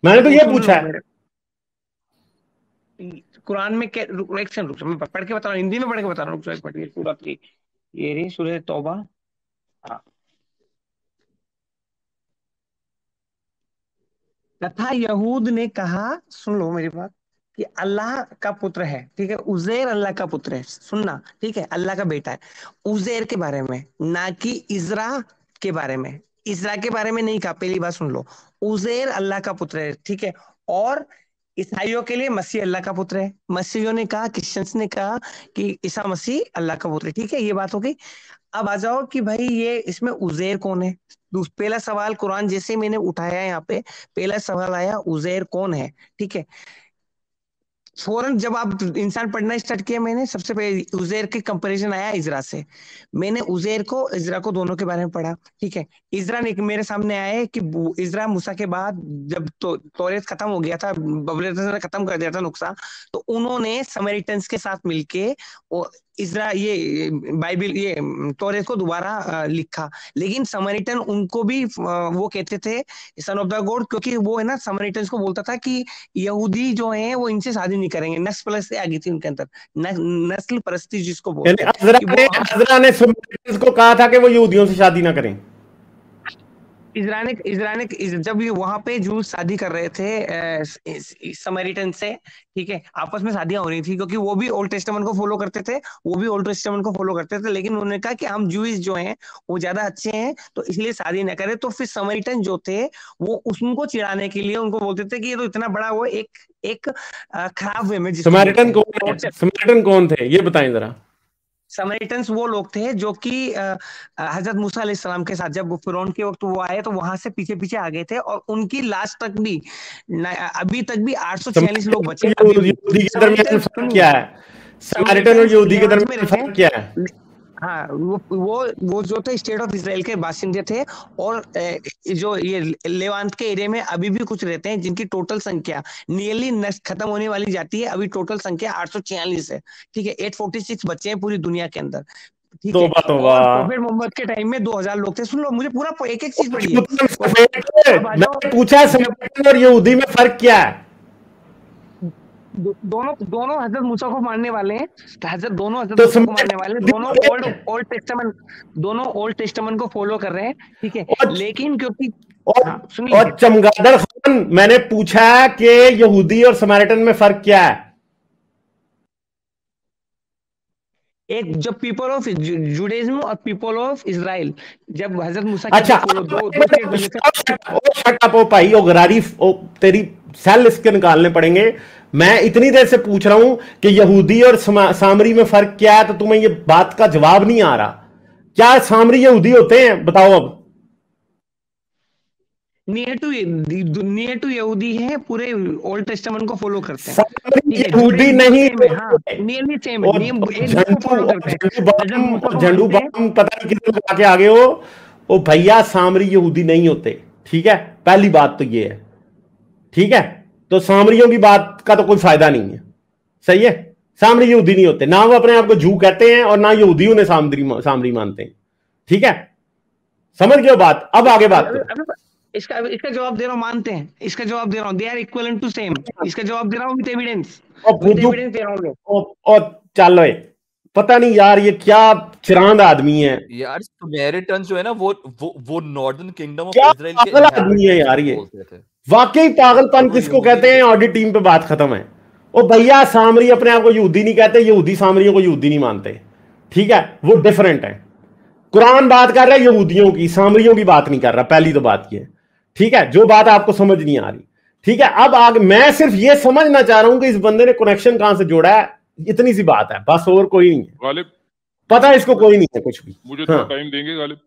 मैंने तो ये पूछा है। कुरान में मैं पढ़ के बता रहा हूँ, हिंदी में पढ़ के बता रहा हूँ। सूरत की ये रही सूरह तौबा। तथा यहूद ने कहा, सुन लो मेरी बात, कि अल्लाह का पुत्र है, ठीक है, उजैर अल्लाह का पुत्र है, सुनना, ठीक है, अल्लाह का बेटा है। उजैर के बारे में, ना कि इजरा के बारे में। इजरा के बारे में नहीं कहा, पहली बात सुन लो। उजैर अल्लाह का पुत्र है, ठीक है। और ईसाइयों के लिए मसीह अल्लाह का पुत्र है। मसीहियों ने कहा, क्रिश्चियंस ने कहा कि ईसा मसीह अल्लाह का पुत्र है, ठीक है, ये बात हो गई। अब आ जाओ कि भाई ये इसमें उजैर कौन है। पहला सवाल कुरान जैसे मैंने उठाया यहाँ पे, पहला सवाल आया उजैर कौन है, ठीक है। फौरन जब आप इंसान पढ़ना स्टार्ट किया, मैंने सबसे पहले उजैर के कंपैरिजन आया इजरा से। मैंने उजैर को इजरा को दोनों के बारे में पढ़ा, ठीक है। इजरा ने मेरे सामने आया कि इजरा मूसा के बाद जब तौरेत खत्म हो गया था, बबलीरस ने खत्म कर दिया था नुक्सा, तो उन्होंने समरिटन्स के साथ मिलके ये बाइबल ये तौरेत को दोबारा लिखा। लेकिन समरिटन उनको भी वो कहते थे सन ऑफ द गॉड, क्योंकि वो है ना समरिटन को बोलता था कि यहूदी जो है वो इनसे शादी नहीं करेंगे। नस्ल परस्ती आ गई थी उनके अंदर, नस्ल परस्ती जिसको बोलते हैं। अज़रा ने समरिटन्स को कहा था कि वो यहूदियों से शादी ना करें। इजराइल जब ये वहां पे जूस शादी कर रहे थे समरिटन से, ठीक है, आपस में शादियां हो रही थी, क्योंकि वो भी ओल्ड टेस्टामेंट को फॉलो करते थे, वो भी ओल्ड टेस्टामेंट को फॉलो करते थे। लेकिन उन्होंने कहा कि हम जूइश जो हैं वो ज्यादा अच्छे हैं, तो इसलिए शादी न करें। तो फिर समरिटन जो थे वो उनको चिढ़ाने के लिए उनको बोलते थे कि ये तो इतना बड़ा वो एक खराब वे में। समरिटन कौन थे ये बताएं जरा। समरिटन्स वो लोग थे जो कि हजरत मूसा अलैहिस्सलाम के साथ जब फिरौन के वक्त वो आए तो वहां से पीछे पीछे आ गए थे, और उनकी लास्ट तक भी अभी तक भी 846 लोग बचे। यहूदी के दरमियान फर्क क्या है? समरिटन और यहूदी के दरमियान फर्क क्या है? हाँ, वो जो थे स्टेट ऑफ इजराइल के बाशिंदे थे, और जो ये लेवांत के एरिया में अभी भी कुछ रहते हैं, जिनकी टोटल संख्या नियरली खत्म होने वाली जाती है। अभी टोटल संख्या 846 है, ठीक है। 846 बच्चे हैं पूरी दुनिया के अंदर, ठीक है। और प्रोफेट मोहम्मद के टाइम में 2000 लोग थे। सुन लो, मुझे पूरा एक एक चीज पढ़ी है। मैंने पूछा समरिटन और यहूदी में फर्क क्या है? दोनों हजरत मूसा को मानने वाले हैं, दोनों हजरत मूसा को मानने वाले, दोनों ओल्ड टेस्टामेंट को फॉलो कर रहे हैं, ठीक है। लेकिन क्योंकि और चमगादड़ खान, मैंने पूछा कि यहूदी और समरिटन में फर्क क्या है? एक जब पीपल ऑफ जुडाइज्म और पीपल ऑफ इजराइल, जब हजरत मूसा भाई ओ गरारीफ, तेरी सेल इसके निकालने पड़ेंगे। मैं इतनी देर से पूछ रहा हूं कि यहूदी और सामरी में फर्क क्या है, तो तुम्हें ये बात का जवाब नहीं आ रहा। क्या सामरी यहूदी होते हैं? बताओ अब। नियर टू यहूदी है, पूरे ओल्ड टेस्टामेंट को फॉलो करते हैं। यहूदी नहीं, नियरली सेम झंडू बाम पता नहीं कितने लोग आके आगे हो। ओ भैया, सामरी यहूदी नहीं होते, ठीक है। पहली बात तो ये है, ठीक है। तो सामरियों की बात का तो कोई फायदा नहीं है, सही है। सामरी यहूदी नहीं होते, ना वो अपने आप को जू कहते हैं और ना यहूदी उन्हें सामरी मानते हैं, ठीक है। समझ गए बात? अब आगे बात करो। इसका जवाब दे रहा हूं, मानते हैं, इसका जवाब दे रहा हूं, they are equivalent to same. इसका जवाब दे रहा हूं विद एविडेंस, दे रहा हूं। और चलो, पता नहीं यार ये क्या चिरांद आदमी है यार। समरिटन जो है ना वो नॉर्दर्न किंगडम ऑफ इजराइल के पागल आदमी है यार ये। वाकई पागलपन किसको कहते हैं? ऑडिट टीम पे बात खत्म है। ओ भैया, सामरी अपने आप को यहूदी नहीं कहते, यहूदी सामरियों को यहूदी नहीं मानते, ठीक है। वो डिफरेंट है। कुरान बात कर रहा है यहूदियों की, सामरियों की बात नहीं कर रहा। पहली तो बात ये, ठीक है, जो बात आपको समझ नहीं आ रही, ठीक है। अब आगे मैं सिर्फ ये समझना चाह रहा हूं कि इस बंदे ने कनेक्शन कहां से जोड़ा है, इतनी सी बात है बस, और कोई नहीं है। गालिब, पता इसको कोई नहीं है कुछ भी। मुझे थोड़ा टाइम देंगे गालिब?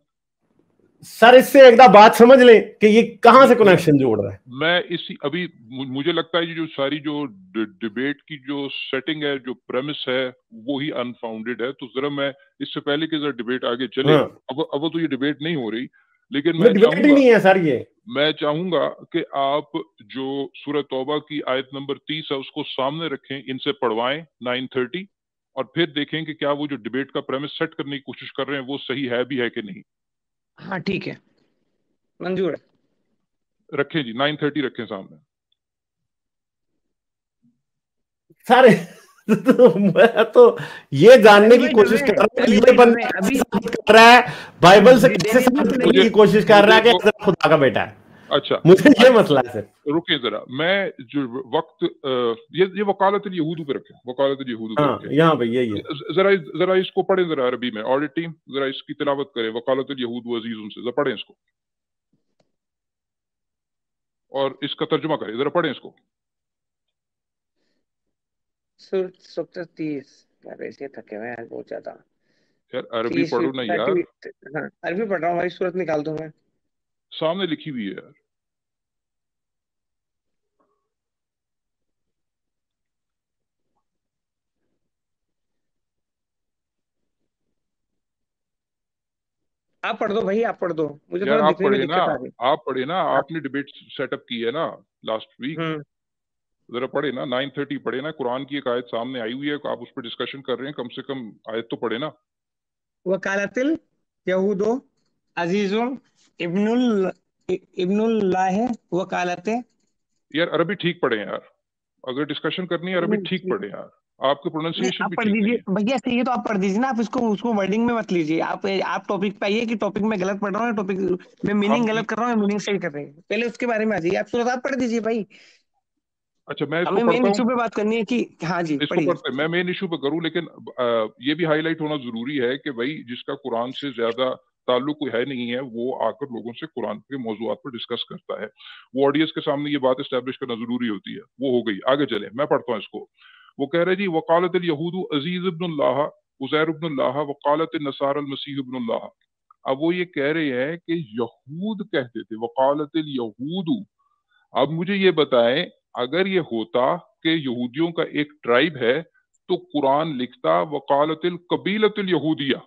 सर, इससे एक बात समझ लें कि ये कहां से कनेक्शन जोड़ रहा है। मैं इसी अभी मुझे लगता है जो सारी जो डिबेट की जो सेटिंग है, जो प्रेमिस है, वो ही अनफाउंडेड है। तो जरा मैं इससे पहले कि जरा डिबेट आगे चले, अब तो ये डिबेट नहीं हो रही, लेकिन मैं चाहूंगा कि आप जो सूरह तौबा की आयत नंबर 30 है उसको सामने रखें, इनसे पढ़वाएं 9:30, और फिर देखें कि क्या वो जो डिबेट का प्रेमिस सेट करने की कोशिश कर रहे हैं वो सही है भी है कि नहीं। हाँ ठीक है, मंजूर है। रखें जी, 9:30 रखें सामने सारे। मैं तो ये जानने की कोशिश कर रहा हूँ, ये बंदा कर रहा है बाइबल से कैसे साबित करने की कोशिश कर रहा है कि खुदा का बेटा है। अच्छा, मुझे ये मसला है सर। रुकिए जरा, मैं जो वक्त ये वकालत यहूद पे रखें, वकालत यहूद पे रखें। यहाँ पे यही है। जरा इसको पढ़ें जरा अरबी में। ऑडिट टीम जरा इसकी तिलावत करें, वकालत यहूद व अजीज उनसे, जरा पढ़ें इसको और इसका तर्जुमा करें, जरा पढ़ें इसको। सूरत 30 यार, ऐसे थके हुए हैं बहुत ज्यादा यार। अरबी पढ़ो ना यार। हाँ, अरबी पढ़ रहा हूँ भाई, सूरत निकाल दूं मैं, सामने लिखी हुई है यार। आप पढ़ दो भाई, आप पढ़ दो, मुझे यार थोड़ा आप दिखने में पढ़े दिक्कत आ रही है। आप पढ़े ना, आपने डिबेट सेटअप की है ना लास्ट वीक, जरा पढ़े ना, 930 पढ़े ना, कुरान की एक आयत सामने आई हुई है, आप उस पर डिस्कशन कर रहे हैं, कम से कम आयत तो पढ़े ना। वकालतिल यहूदो अजीजुल इब्नुल्लाह वकालते। यार अरबी ठीक पढ़े यार, अगर डिस्कशन करनी है अरबी ठीक पढ़े यार, आपके प्रोनाउंसिएशन आप भी पढ़ ठीक नहीं दीजिए है। भैया, सही है तो आप पढ़ दीजिए ना, आप उसको वर्डिंग में मत लीजिए। आप टॉपिक पे आइए कि टॉपिक में गलत पढ़ रहा हूँ, टॉपिक में मीनिंग हम गलत कर रहा हूँ, मीनिंग सही कर रहे हैं, पहले उसके बारे में आ जाइए। आप सूरत आप पढ़ दीजिए भाई, अच्छा मैं इसको हमें मेन पढ़ता इशू हूँ, पे बात करनी है कि हाँ जी इसको पढ़िए। पढ़ते मैं मेन इशू पे करूँ, लेकिन ये भी हाईलाइट होना जरूरी है कि भाई जिसका कुरान से ज्यादा ताल्लुक कोई है नहीं है, वो आकर लोगों से कुरान के मौजूआत पर डिस्कस करता है, वो ऑडियंस के सामने ये बात एस्टेब्लिश करना जरूरी होती है। वो हो गई, आगे चले, मैं पढ़ता हूँ इसको। वो कह रहे जी, वकालत यहूद अजीज इब्नुल्लाह उज़ैर इब्नुल्लाह वकालत नसार मसीह इब्नुल्लाह। अब वो ये कह रहे हैं कि यहूद कहते थे वकालत यहूद। अब मुझे ये बताएं, अगर ये होता कि यहूदियों का एक ट्राइब है तो कुरान लिखता वकालतिल कबीलतिल यहूदिया।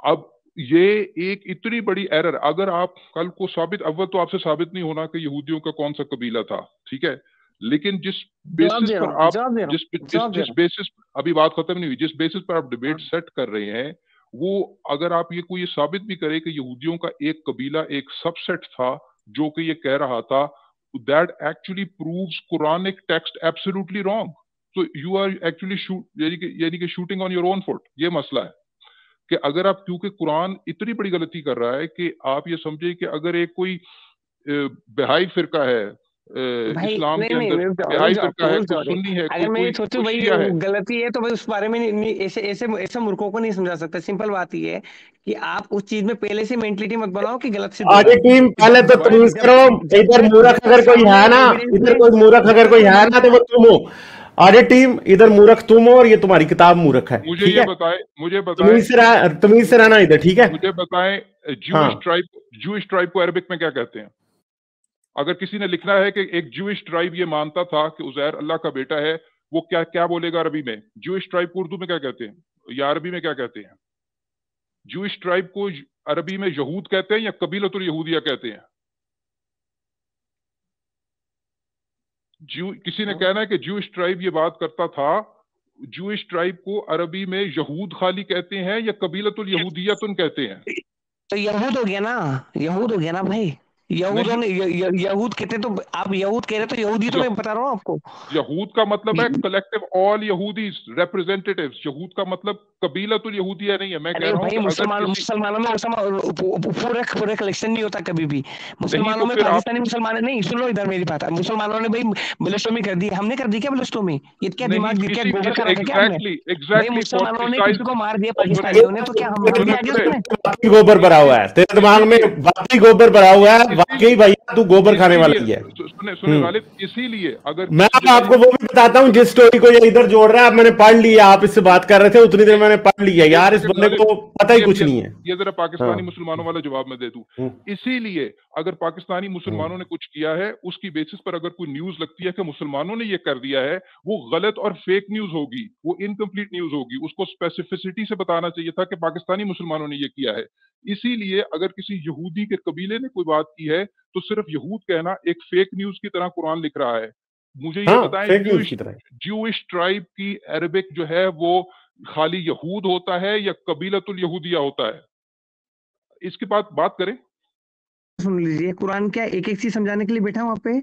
अब ये एक इतनी बड़ी एरर, अगर आप कल को साबित, अव्वल तो आपसे साबित नहीं होना कि यहूदियों का कौन सा कबीला था, ठीक है, लेकिन जिस जवाब बेसिस दे रहा पर हूँ, आप जवाब दे रहा जिस हूँ, जिस जवाब दे जिस रहा बेसिस, अभी बात खत्म नहीं हुई, जिस बेसिस पर आप डिबेट हूँ। सेट कर रहे हैं, वो अगर आप ये कोई साबित भी करें कि यहूदियों का एक कबीला एक सबसेट था जो कि ये कह रहा था, that actually proves Quranic text absolutely wrong. तो यू आर एक्चुअली यानी कि shooting on your own foot. ये मसला है कि अगर आप, क्योंकि कुरान इतनी बड़ी गलती कर रहा है कि आप ये समझे कि अगर एक कोई बहाई फिरका है भाई इस्लाम नहीं के नहीं, अंदर, रुक जाओ बहाई रुक जाओ फिरका है, रुक कोई जाओ रे। सुन्नी है, अगर मैं ये सोचूं कोई भाई शिया है। गलती है तो भाई उस बारे में ऐसे ऐसे ऐसे मूर्खों को नहीं समझा सकता। सिंपल बात ये है कि आप उस चीज में पहले से मेंटलिटी मत बनाओ कि गलत सिद्ध हो रहा आगे है। टीम पहले तो भाई तमीज जब करो। जब इधर तक मूर्ख जब तक अगर कोई सामने है ना, एविडेंस इधर नहीं, कोई मूर्ख जब अगर तक कोई है ना तो वो तुम हो। आगे टीम, इधर मूर्ख तुम हो और ये तुम्हारी किताब मूर्ख है, मुझे ठीक ये है। बताए, मुझे बताए, तमीज से रहना इधर, ठीक है। मुझे बताएं, हाँ, जूइश ट्राइब को अरबिक में क्या कहते हैं? अगर किसी ने लिखना है कि एक जूइश ट्राइब ये मानता था कि उज़ैर अल्लाह का बेटा है, वो क्या क्या बोलेगा अरबी में? जूइश ट्राइब को उर्दू में क्या कहते हैं या अरबी में क्या कहते हैं? जूइश ट्राइब को अरबी में यहूद कहते हैं या कबीलतुल यहूदिया कहते हैं? किसी ने कहना है कि जूइश ट्राइब ये बात करता था, जूइश ट्राइब को अरबी में यहूद खाली कहते हैं या कबीलतुल यहूदियतुन कहते हैं? तो यहूद हो गया ना, यहूद हो गया ना भाई। यहूद नहीं, होने यहूद कहते तो आप यहूद कह रहे तो यहूदी तो मैं बता रहा हूँ आपको। यहूद का मतलब है कलेक्टिव ऑल यहूदीज रिप्रेजेंटेटिव्स। यहूद का मतलब कबीलतुल यहूदिया नहीं है। मैं कह अरे रहा हूँ भाई कि अगर किसी, मुसलमानों में पूरे पूरे कलेक्शन नहीं होता कभी भी। नहीं मुसलमानों तो में फिर आप, पाकिस्तानी मुसलमान नहीं, सुन लो इधर मेरी बात है। मुसलमानों ने भाई बलस्तोमी कर दी, हमने कर दी क्या बलस्तोमी? ये क्या नहीं दिमाग क्या इसी गोबर इस का रखा क्या हमने? एग्जैक्टली भाई एग्जैक्टली फॉर मुसलमानों ने प्रिसाइज, किसी को मार दिया सुने पाकिस्तानियों ने, तो क्या हम भी आ गए सुने उसमें? वाकई गोबर भरा हुआ है तेरे दिमाग में, इसीलिए वाकई गोबर भरा हुआ है, वाकई इसीलिए भैया तू गोबर खाने वाला ही है। सुने गालिब, इसीलिए अगर मैं किसी अब जगह आपको वो भी बताता हूँ जिस स्टोरी को ये इधर जोड़ रहा है। अब मैंने पढ़ लिया, आप इससे बात कर रहे थे उतनी देर मैंने पढ़ लिया। यार इस बंदे गालिब, को पता ही कुछ नहीं है। ये जरा पाकिस्तानी हाँ, मुसलमानों वाला जवाब मैं दे दूं। हम्म, इसीलिए अगर पाकिस्तानी मुसलमानों ने कुछ किया है, उसकी बेसिस पर अगर कोई न्यूज लगती है कि मुसलमानों ने ये कर दिया है, वो गलत और फेक न्यूज होगी, वो इनकम्प्लीट न्यूज होगी। उसको स्पेसिफिसिटी से बताना चाहिए था कि पाकिस्तानी मुसलमानों ने ये किया है। इसीलिए अगर किसी यहूदी के कबीले ने कोई बात की है तो सिर्फ यहूद कहना एक फेक न्यूज की तरह कुरान लिख रहा है। मुझे ये हाँ, बताएं, फेक न्यूज की तरह। ज्यूइश ट्राइब की अरबिक जो है वो खाली यहूद होता है या कबीलतुल यहूदिया होता है? इसके बाद बात करें। सुन लीजिए, कुरान क्या एक एक चीज समझाने के लिए बैठा हूँ वहाँ पे।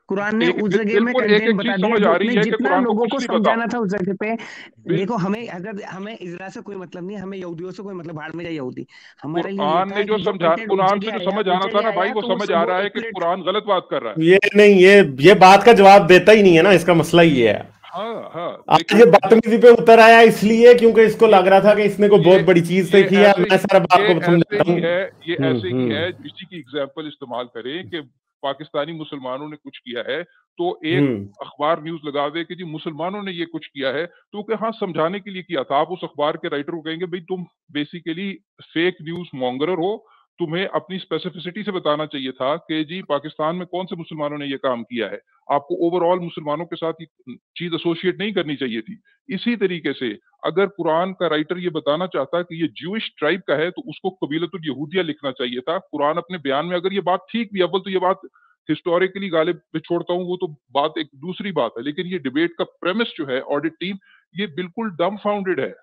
कुरान ने उस जगह में बिल्कुल एक कंटेंट एक बता चीज दिया समझ जो आ रही नहीं, है कि जितना कुरान को लोगों कुछ को नहीं पता। समझाना था उस जगह पे। बिल देखो हमें इजराइल से कोई मतलब नहीं, हमें यहूदियों से कोई मतलब, भाड़ में जाए यहूदी। हमारे लिए ये कुरान था ने जो कि जो समझा, कंटेंट उस कुरान से जगह जो आया, समझ उस आना था जगह ना भाई, आया वो तो समझ आ वो रहा है कि एक्यूरेट। कुरान गलत बात कर रहा है। ये नहीं, ये बात का जवाब देता ही नहीं है ना, इसका मसला ये है। हाँ हाँ, आज ये बदतमीजी पे उतर आया इसलिए क्योंकि इसको लग रहा था कि इसने कोई बहुत बड़ी चीज ये देखी है। ऐसे मैं सर ये आपको ऐसे समझाता ही हूँ। है, ये ऐसे ही हम्म, है। इसी की एग्जांपल इस्तेमाल करें कि पाकिस्तानी मुसलमानों ने कुछ किया है तो एक हम्म। अखबार न्यूज लगा दे कि जी मुसलमानों ने ये कुछ किया है, तो कि हाँ समझाने के लिए किया था। आप उस अखबार के राइटर को कहेंगे भाई तुम बेसिकली फेक न्यूज मॉन्गरर हो, तुम्हें अपनी स्पेसिफिसिटी से बताना चाहिए था कि जी पाकिस्तान में कौन से मुसलमानों ने ये काम किया है। आपको ओवरऑल मुसलमानों के साथ ये चीज एसोसिएट नहीं करनी चाहिए थी। इसी तरीके से अगर कुरान का राइटर ये बताना चाहता कि ये ज्यूइश ट्राइब का है तो उसको कबीलतुल यहूदिया लिखना चाहिए था। कुरान अपने बयान में अगर ये बात ठीक भी, अव्वल तो ये बात हिस्टोरिकली गालिब पे छोड़ता हूँ, वो तो बात एक दूसरी बात है, लेकिन ये डिबेट का प्रेमिस जो है ऑडिट टीम, ये बिल्कुल डम्बफाउंडेड है।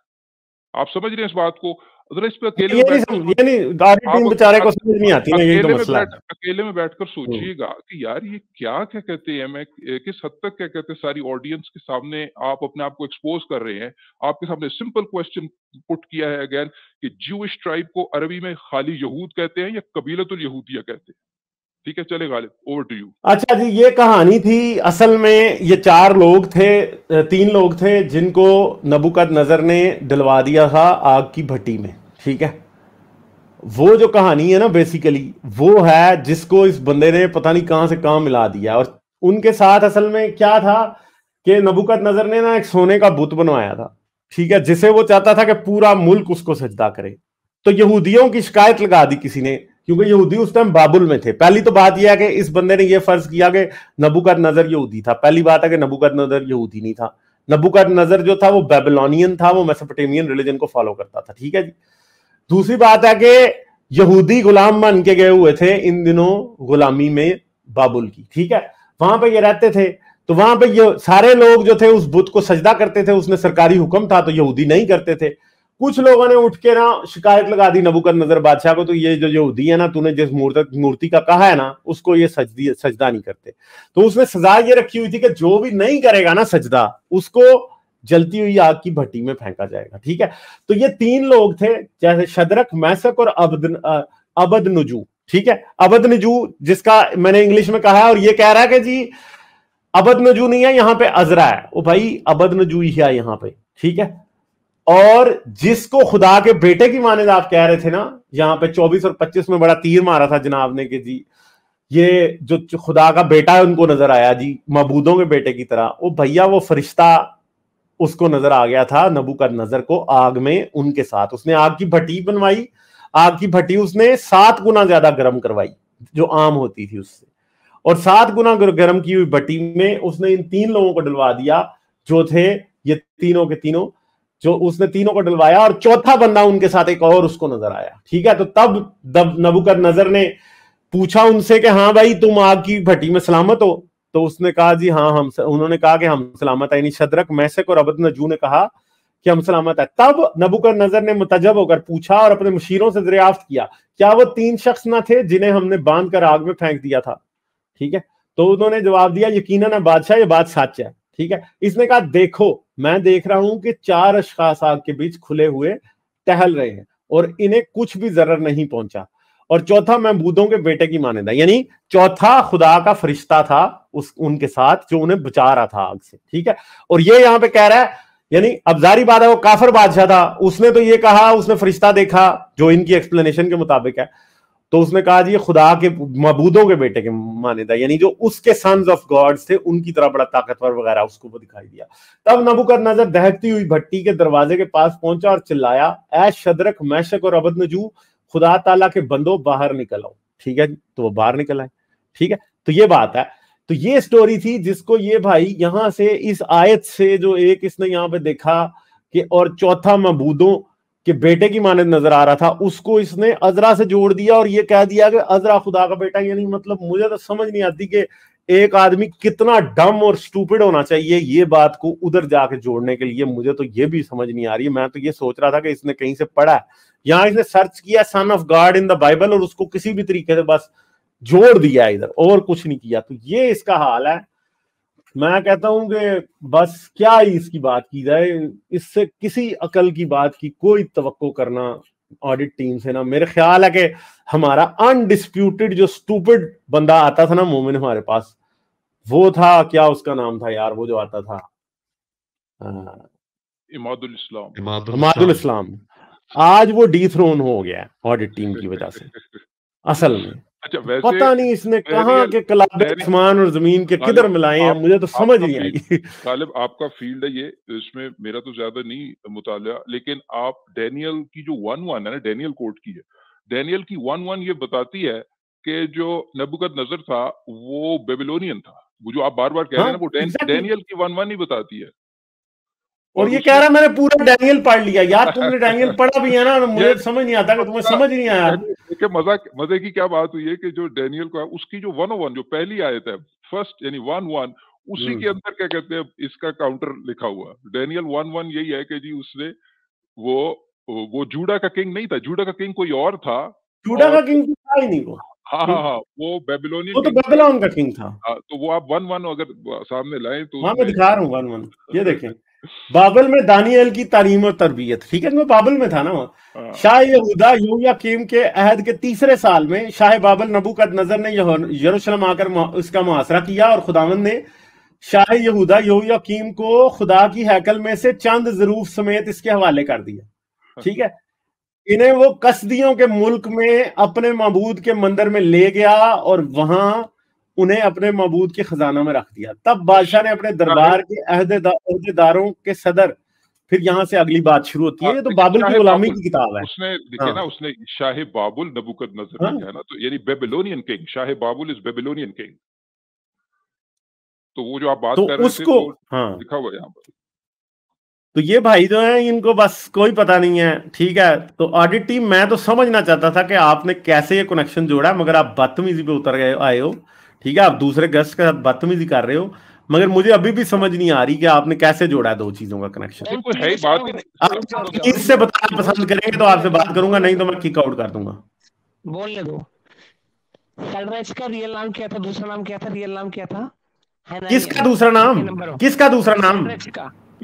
आप समझ रहे हैं इस बात को? जरा इस पे अकेले में बैठ ये नहीं ऑडिट टीम बेचारे को समझ नहीं आती ना, यही तो मसला है। अकेले में बैठकर सोचिएगा कि यार ये क्या कहते हैं, मैं किस हद तक क्या कहते हैं, सारी ऑडियंस के सामने आप अपने आप को एक्सपोज कर रहे हैं। आपके सामने सिंपल क्वेश्चन पुट किया है अगेन कि ज्यूइश ट्राइब को अरबी में खाली यहूद कहते हैं या कबीलतुल यहूदिया कहते हैं? ठीक है, चले गालिब, ओवर टू यू। अच्छा जी, ये कहानी थी। असल में ये 4 लोग थे, 3 लोग थे जिनको नबूकदनजर ने डलवा दिया था आग की भट्टी में। ठीक है, वो जो कहानी है ना बेसिकली वो है जिसको इस बंदे ने पता नहीं कहां से कहां मिला दिया। और उनके साथ असल में क्या था कि नबूकदनजर ने ना एक सोने का बुत बनवाया था, ठीक है, जिसे वो चाहता था कि पूरा मुल्क उसको सजदा करे। तो यहूदियों की शिकायत लगा दी किसी ने, क्योंकि यहूदी उस टाइम बाबुल में थे। पहली तो बात यह है कि इस बंदे ने यह फर्ज किया कि नबूकदनजर यहूदी था। पहली बात है कि नबूकदनजर यहूदी नहीं था। नबूकदनजर जो था वो बेबीलोनियन था, वो मेसोपोटामियन रिलीजन को फॉलो करता था। ठीक है जी। दूसरी बात है कि यहूदी गुलाम बन के गए हुए थे इन दिनों गुलामी में बाबुल की। ठीक है, वहां पे ये रहते थे, तो वहां पे ये सारे लोग जो थे उस बुत को सजदा करते थे। उसने सरकारी हुक्म था, तो यहूदी नहीं करते थे। कुछ लोगों ने उठ के ना शिकायत लगा दी नबूकदनजर बादशाह को, तो ये जो यहूदी है ना, तूने जिस मूर्ति का कहा है ना, उसको ये सजदा नहीं करते। तो उसने सजा ये रखी हुई थी कि जो भी नहीं करेगा ना सजदा, उसको जलती हुई आग की भट्टी में फेंका जाएगा। ठीक है, तो ये 3 लोग थे, जैसे शदरक, मैसक और अबदनजू। ठीक है, अबदनजू जिसका मैंने इंग्लिश में कहा है, और ये कह रहा है कि जी अबदनजू नहीं है, यहां पे अजरा है। ओ भाई, अबदनजू ही है यहां पे। ठीक है, और जिसको खुदा के बेटे की माने आप कह रहे थे ना, यहां पे 24 और 25 में बड़ा तीर मारा था जनाब ने कि जी ये जो खुदा का बेटा है उनको नजर आया जी मबूदों के बेटे की तरह। ओ भैया, वो फरिश्ता उसको नजर आ गया था नबूकदनजर को आग में उनके साथ। उसने आग की भट्टी बनवाई, आग की भट्टी उसने 7 गुना ज्यादा गर्म करवाई जो आम होती थी उससे, और 7 गुना गर्म की हुई भट्टी में उसने इन 3 लोगों को डलवा दिया जो थे ये तीनों के तीनों, जो उसने तीनों को डलवाया। और चौथा बंदा उनके साथ एक और उसको नजर आया। ठीक है, तो तब नबूकदनजर ने पूछा उनसे कि हाँ भाई, तुम आग की भट्टी में सलामत हो? तो उसने कहा जी हाँ, उन्होंने कहा कि हम सलामत है। यानी शदरक, मैसक और अबदनजू ने कहा कि हम सलामत है। तब नबूकदनजर ने मुतजब होकर पूछा और अपने मुशीरों से दरियाफ्त किया, क्या वो 3 शख्स ना थे जिन्हें हमने बांध कर आग में फेंक दिया था? ठीक है, तो उन्होंने जवाब दिया, यकीनन है बादशाह, ये बात सच है। ठीक है, इसने कहा देखो, मैं देख रहा हूं कि 4 अशखास आग के बीच खुले हुए टहल रहे हैं और इन्हें कुछ भी जरर नहीं पहुंचा। और चौथा महबूदों के बेटे की मानंद है, यानी चौथा खुदा का फरिश्ता था उनके साथ जो उन्हें बचा रहा था आग से। ठीक है, और ये यहां पे कह रहा है, यानी अब जारी बात है वो काफिर बादशाह था, उसने तो ये कहा, उसने फरिश्ता देखा जो इनकी एक्सप्लेनेशन के मुताबिक है, तो उसने कहा जी खुदा के मबूदों के बेटे के मानेदा, यानी जो उसके सन्स ऑफ गॉड्स थे उनकी तरह बड़ा ताकतवर वगैरह, उसको वो दिखाई दिया। तब नबूकदनजर दहकती हुई भट्टी के दरवाजे के पास पहुंचा और चिल्लाया, ऐ शदरक, मैशक और अबदनजू, खुदा ताला के बंदो बाहर निकल आओ। ठीक है, तो वो बाहर निकल आए। ठीक है, तो ये बात है। तो ये स्टोरी थी जिसको ये भाई यहां से इस आयत से जो एक इसने यहां पे देखा कि और चौथा मबूदों कि बेटे की मानद नजर आ रहा था, उसको इसने अजरा से जोड़ दिया और ये कह दिया कि अजरा खुदा का बेटा। यानी मतलब मुझे तो समझ नहीं आती कि एक आदमी कितना डम और स्टूपिड होना चाहिए ये बात को उधर जाके जोड़ने के लिए। मुझे तो ये भी समझ नहीं आ रही। मैं तो ये सोच रहा था कि इसने कहीं से पढ़ा है, यहाँ इसने सर्च किया son of God in the Bible और उसको किसी भी तरीके से बस जोड़ दिया इधर, और कुछ नहीं किया। तो ये इसका हाल है। मैं कहता हूं कि बस क्या ही इसकी बात की जाए, इससे किसी अकल की बात की कोई तवक्को करना ऑडिट टीम से ना। मेरे ख्याल है कि हमारा अनडिस्प्यूटेड जो स्टूपिड बंदा आता था ना मोमिन हमारे पास, वो था, क्या उसका नाम था यार, वो जो आता था इमादुल इस्लाम। आज वो डीथ्रोन हो गया है ऑडिट टीम की वजह से असल में। अच्छा, वैसे पता नहीं इसने कहां के कलाब आसमान और जमीन के किधर मिलाए हैं, मुझे तो समझ नहीं आई। गालिब आपका फील्ड है ये, इसमें मेरा तो ज्यादा नहीं मुताला, लेकिन आप डैनियल की जो 1:1 है ना, डैनियल कोड की है, डैनियल की 1:1 ये बताती है कि जो नबूकदनजर था वो बेबीलोनियन था। वो जो आप बार बार कह रहे हैं ना, वो डैनियल की 1:1 ही बताती है। और ये कह रहा है मैंने पूरा डैनियल पढ़ लिया। यार तुमने डैनियल पढ़ा भी है ना, मुझे समझ नहीं आता कि तुम्हें समझ नहीं आया। देखिए मजे की क्या बात हुई है कि जो डैनियल को उसकी जो 101 जो पहली आयत है, फर्स्ट यानी 1:1, उसी के अंदर क्या कहते हैं इसका काउंटर लिखा हुआ। डैनियल 1:1 यही है कि जी उसने वो जूडा का किंग नहीं था, जूडा का किंग कोई और था। जूडा का किंग था ही नहीं वो। हाँ, वो बेबीलोनियन वो तो बेबीलोन का किंग था। तो वो आप 1:1 अगर सामने लाएं तो हाँ मैं दिखा रहा हूँ 1:1, ये देखें। बाबल में दानियल की तालीम और तरबियत, ठीक है, मैं बाबल में था ना। शाह यहूदा यहोयाकीम के अहद के 3रे साल में शाह बाबल नबूकदनजर ने यरूशलेम आकर इसका मुहासरा किया, और खुदावंद ने शाह यहूदा यहोयाकीम को खुदा की हैकल में से चंद ज़रूफ समेत इसके हवाले कर दिया, ठीक है। इन्हें वो कसदियों के मुल्क में अपने मबूद के मंदिर में ले गया और वहां उन्हें अपने मबूद के खजाना में रख दिया। तब बादशाह ने अपने दरबार के अहदेदारों के सदर, फिर यहाँ से अगली बात शुरू होती है। ये तो बाबुल की गुलामी की किताब है। उसने लिखे ना, उसने शाह बाबुल नबूकदनजर लिखा है ना, तो यानी Babylonian king, Shah Babul is Babylonian king. तो वो जो आप बात कर रहे थे वो लिखा हुआ है यहाँ पर। तो ये भाई जो है इनको बस कोई पता नहीं है, ठीक है। तो ऑडिट टीम, मैं तो समझना चाहता था कि आपने कैसे ये कनेक्शन जोड़ा, मगर आप बदतमीजी पे उतर गए आए हो, ठीक है। आप दूसरे गेस्ट के साथ बदतमीजी कर रहे हो, मगर मुझे अभी भी समझ नहीं आ रही कि आपने कैसे जोड़ा दो चीजों का कनेक्शन। आप इससे बताना पसंद करेंगे तो आपसे बात करूंगा, नहीं तो मैं किक आउट कर दूंगा। बोलने दो। सनराइज का रियल नाम क्या था, दूसरा नाम क्या था, रियल नाम क्या था? किसका दूसरा नाम? किसका दूसरा नाम?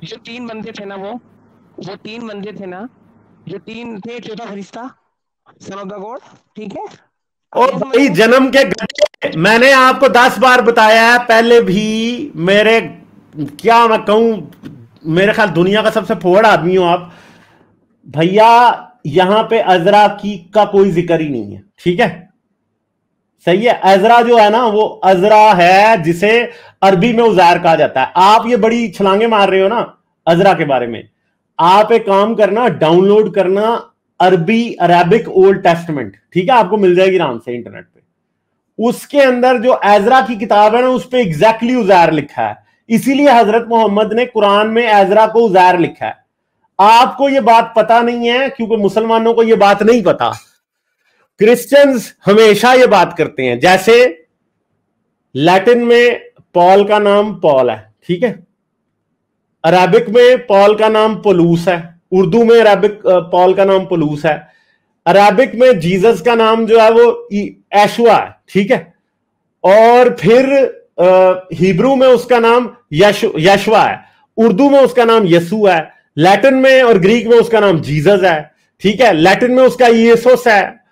जो 3 बंदे थे ना, वो 3 बंदे थे ना, जो 3 थे, चौथा फरिश्ता, सन ऑफ द गॉड, ठीक है। और भाई जन्म के गड्ढे, मैंने आपको 10 बार बताया है पहले भी, मेरे क्या मैं कहूं, मेरे ख्याल दुनिया का सबसे फोड़ आदमी हो आप भैया। यहां पे अजरा की का कोई जिक्र ही नहीं है, ठीक है, सही है। अजरा जो है ना, वो अजरा है जिसे अरबी में उज़ैर कहा जाता है। आप ये बड़ी छलांगे मार रहे हो ना अजरा के बारे में। आप एक काम करना, डाउनलोड करना अरबिक ओल्ड टेस्टमेंट, ठीक है, आपको मिल जाएगी आराम से इंटरनेट पे। उसके अंदर जो एजरा की किताब है ना, उस पर एग्जैक्टली उज़ैर लिखा है। इसीलिए हजरत मोहम्मद ने कुरान में एजरा को उज़ैर लिखा है। आपको यह बात पता नहीं है क्योंकि मुसलमानों को यह बात नहीं पता। क्रिश्चियंस हमेशा ये बात करते हैं, जैसे लैटिन में पॉल का नाम पॉल है, ठीक है, अरबिक में पॉल का नाम पौलुस है, उर्दू में अरबिक पॉल का नाम पौलुस है, अरबिक में जीसस का नाम जो है वो यशुआ है, ठीक है, और फिर हिब्रू में उसका नाम यशुआ है, उर्दू में उसका नाम यसू है, लैटिन में और ग्रीक में उसका नाम जीसस है, ठीक है, लैटिन में उसका यीशुस है,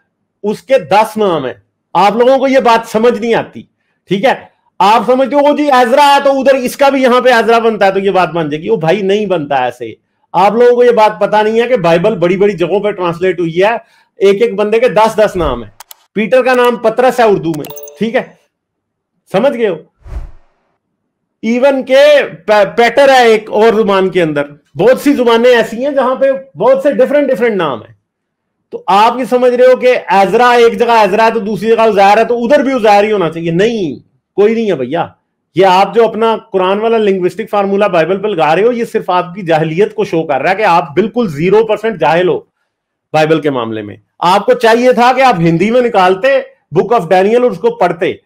उसके 10 नाम है। आप लोगों को यह बात समझ नहीं आती, ठीक है। आप समझते हो जी एजरा है तो उधर इसका भी यहां पे एजरा बनता है तो ये बात बन जाएगी। वो भाई नहीं बनता ऐसे। आप लोगों को यह बात पता नहीं है कि बाइबल बड़ी बड़ी जगहों पे ट्रांसलेट हुई है, एक एक बंदे के 10-10 नाम है। पीटर का नाम पतरस है उर्दू में, ठीक है, समझ गए हो। इवन के पेटर है एक और जुबान के अंदर। बहुत सी जुबानें ऐसी हैं जहां पे बहुत से डिफरेंट नाम है। तो आप ये समझ रहे हो कि एजरा एक जगह एजरा है तो दूसरी जगह उज़ैर है तो उधर भी उज़ैर ही होना चाहिए? नहीं, कोई नहीं है भैया। ये आप जो अपना कुरान वाला लिंग्विस्टिक फार्मूला बाइबल पर लगा रहे हो, ये सिर्फ आपकी जाहिलियत को शो कर रहा है कि आप बिल्कुल 0% जाहिल हो बाइबल के मामले में। आपको चाहिए था कि आप हिंदी में निकालते बुक ऑफ डैनियल और उसको पढ़ते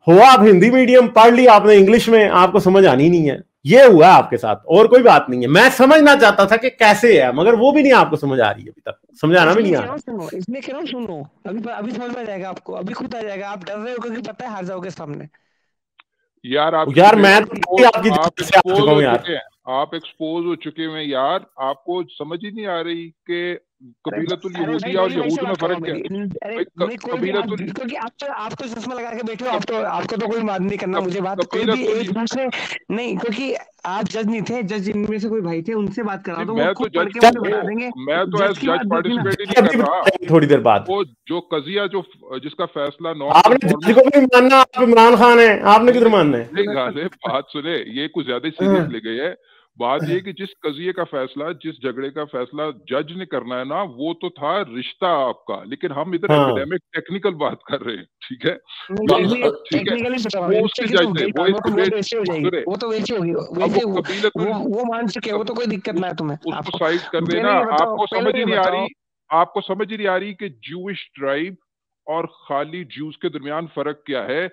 हो। आप हिंदी मीडियम पढ़ लिया आपने, इंग्लिश में आपको समझ आनी नहीं है। ये हुआ आपके साथ, और कोई बात नहीं है। मैं समझना चाहता था कि कैसे है, मगर वो भी नहीं आपको समझ आ रही है, अभी तक समझाना भी नहीं आ रहा। इसमें क्यों सुनो, अभी समझ में जाएगा आपको, अभी खुद आ जाएगा। आप डर रहे हो क्योंकि पता है हार जाओगे सामने। यार मैं आपकी आप एक्सपोज हो चुके हैं यार, आपको समझ ही नहीं आ रही कि कबीलतुल यहूदिया और यहूद में फर्क क्या है। कबीलतुल, क्योंकि आप तो चश्मा लगा के बैठे हो, आपको तो कोई बात नहीं करना मुझे बात, कोई भी एक दूसरे नहीं, क्योंकि आप जज नहीं थे, जज इनमें से कोई भाई थे, उनसे बात करा दो। मैं तो जज पार्टिसिपेट नहीं कर रहा। थोड़ी देर बाद वो जो कजिया जो जिसका फैसला आपने जज को भी मानना, आप इमरान खान है, आपने किधर मानना है? बात सुने, ये कुछ ज्यादा सीरियस ले गए है। बात ये कि जिस कजिए का फैसला, जिस झगड़े का फैसला जज ने करना है ना, वो तो था रिश्ता आपका, लेकिन हम इधर एकेडमिक टेक्निकल बात कर रहे हैं, ठीक है? ठीक है, वो उसके जज ने, वो वो तो वैसे होगी, वैसे वो मान चुके, वो तो कोई दिक्कत ना है तुम्हें, उसको साइड कर देना। आपको समझ ही नहीं आ रही, आपको समझ ही नहीं आ रही कि ज्यूइश ट्राइब और खाली ज्यूज के दरमियान फर्क क्या है।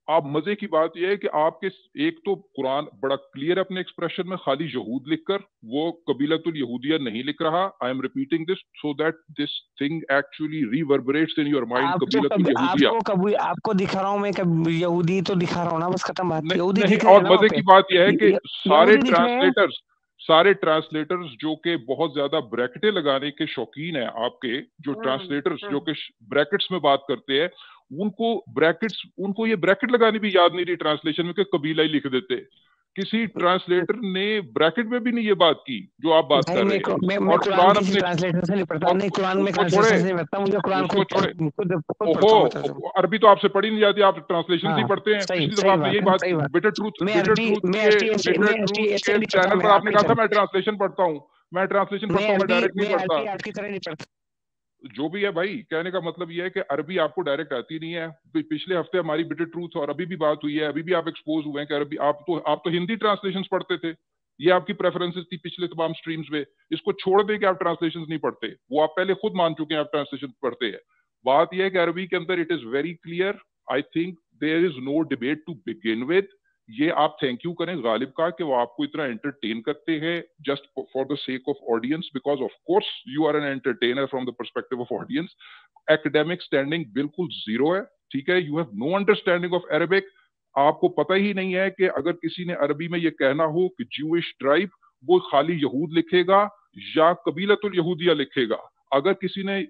आप मजे की बात यह है कि आपके एक तो कुरान बड़ा क्लियर अपने एक्सप्रेशन में खाली यहूद लिखकर, वो कबीलतुल यहूदिया नहीं लिख रहा। I am repeating this so that this thing actually reverberates in your mind. कबीलतुल यहूदिया आपको दिखा रहा हूं मैं, यहूदी तो दिखा रहा हूं ना, बस खत्म बात। यहूदी नहीं, और मजे की बात यह है कि सारे ट्रांसलेटर्स जो कि बहुत ज्यादा ब्रैकेटें लगाने के शौकीन है, आपके जो ट्रांसलेटर्स जो कि ब्रैकेट्स में बात करते हैं, उनको ये ब्रैकेट लगानी भी याद नहीं रही ट्रांसलेशन में कि कबीला ही लिख देते। किसी ट्रांसलेटर ने ब्रैकेट में भी नहीं ये बात की जो आप बात कर रहे हैं। और कुरान अपने ट्रांसलेटर से नहीं पढ़ता, नहीं कुरान में ट्रांसलेशन से नहीं पढ़ता, मुझे कुरान ओहो, अरबी तो आपसे पढ़ी नहीं जाती, आप ट्रांसलेशन से पढ़ते हैं। पिछली दफा आपने यही बात, बिटर ट्रूथ के चैनल पर आपने कहा था मैं ट्रांसलेशन पढ़ता हूँ, मैं डायरेक्ट नहीं पढ़ता। जो भी है भाई, कहने का मतलब ये है कि अरबी आपको डायरेक्ट आती नहीं है। पिछले हफ्ते हमारी बिटर ट्रूथ और अभी भी बात हुई है, अभी भी आप एक्सपोज हुए हैं कि अरबी आप तो हिंदी ट्रांसलेशंस पढ़ते थे, ये आपकी प्रेफरेंसेस थी पिछले तमाम स्ट्रीम्स में। इसको छोड़ दें कि आप ट्रांसलेशंस नहीं पढ़ते, वो आप पहले खुद मान चुके हैं आप ट्रांसलेशन पढ़ते हैं। बात यह है कि अरबी के अंदर it is very clear. I think there is no debate to begin with. ये आप थैंक यू करें गालिब का कि वो आपको इतना एंटरटेन करते हैं just for the sake of audience, because of course you are an entertainer from the perspective of audience. Academic standing बिल्कुल जीरो है, ठीक है? You have no understanding of Arabic. आपको पता ही नहीं है कि अगर किसी ने अरबी में ये कहना हो कि ज्यूइश ट्राइब, वो खाली यहूद लिखेगा या कबीलतुल यहूदिया लिखेगा। अगर किसी ने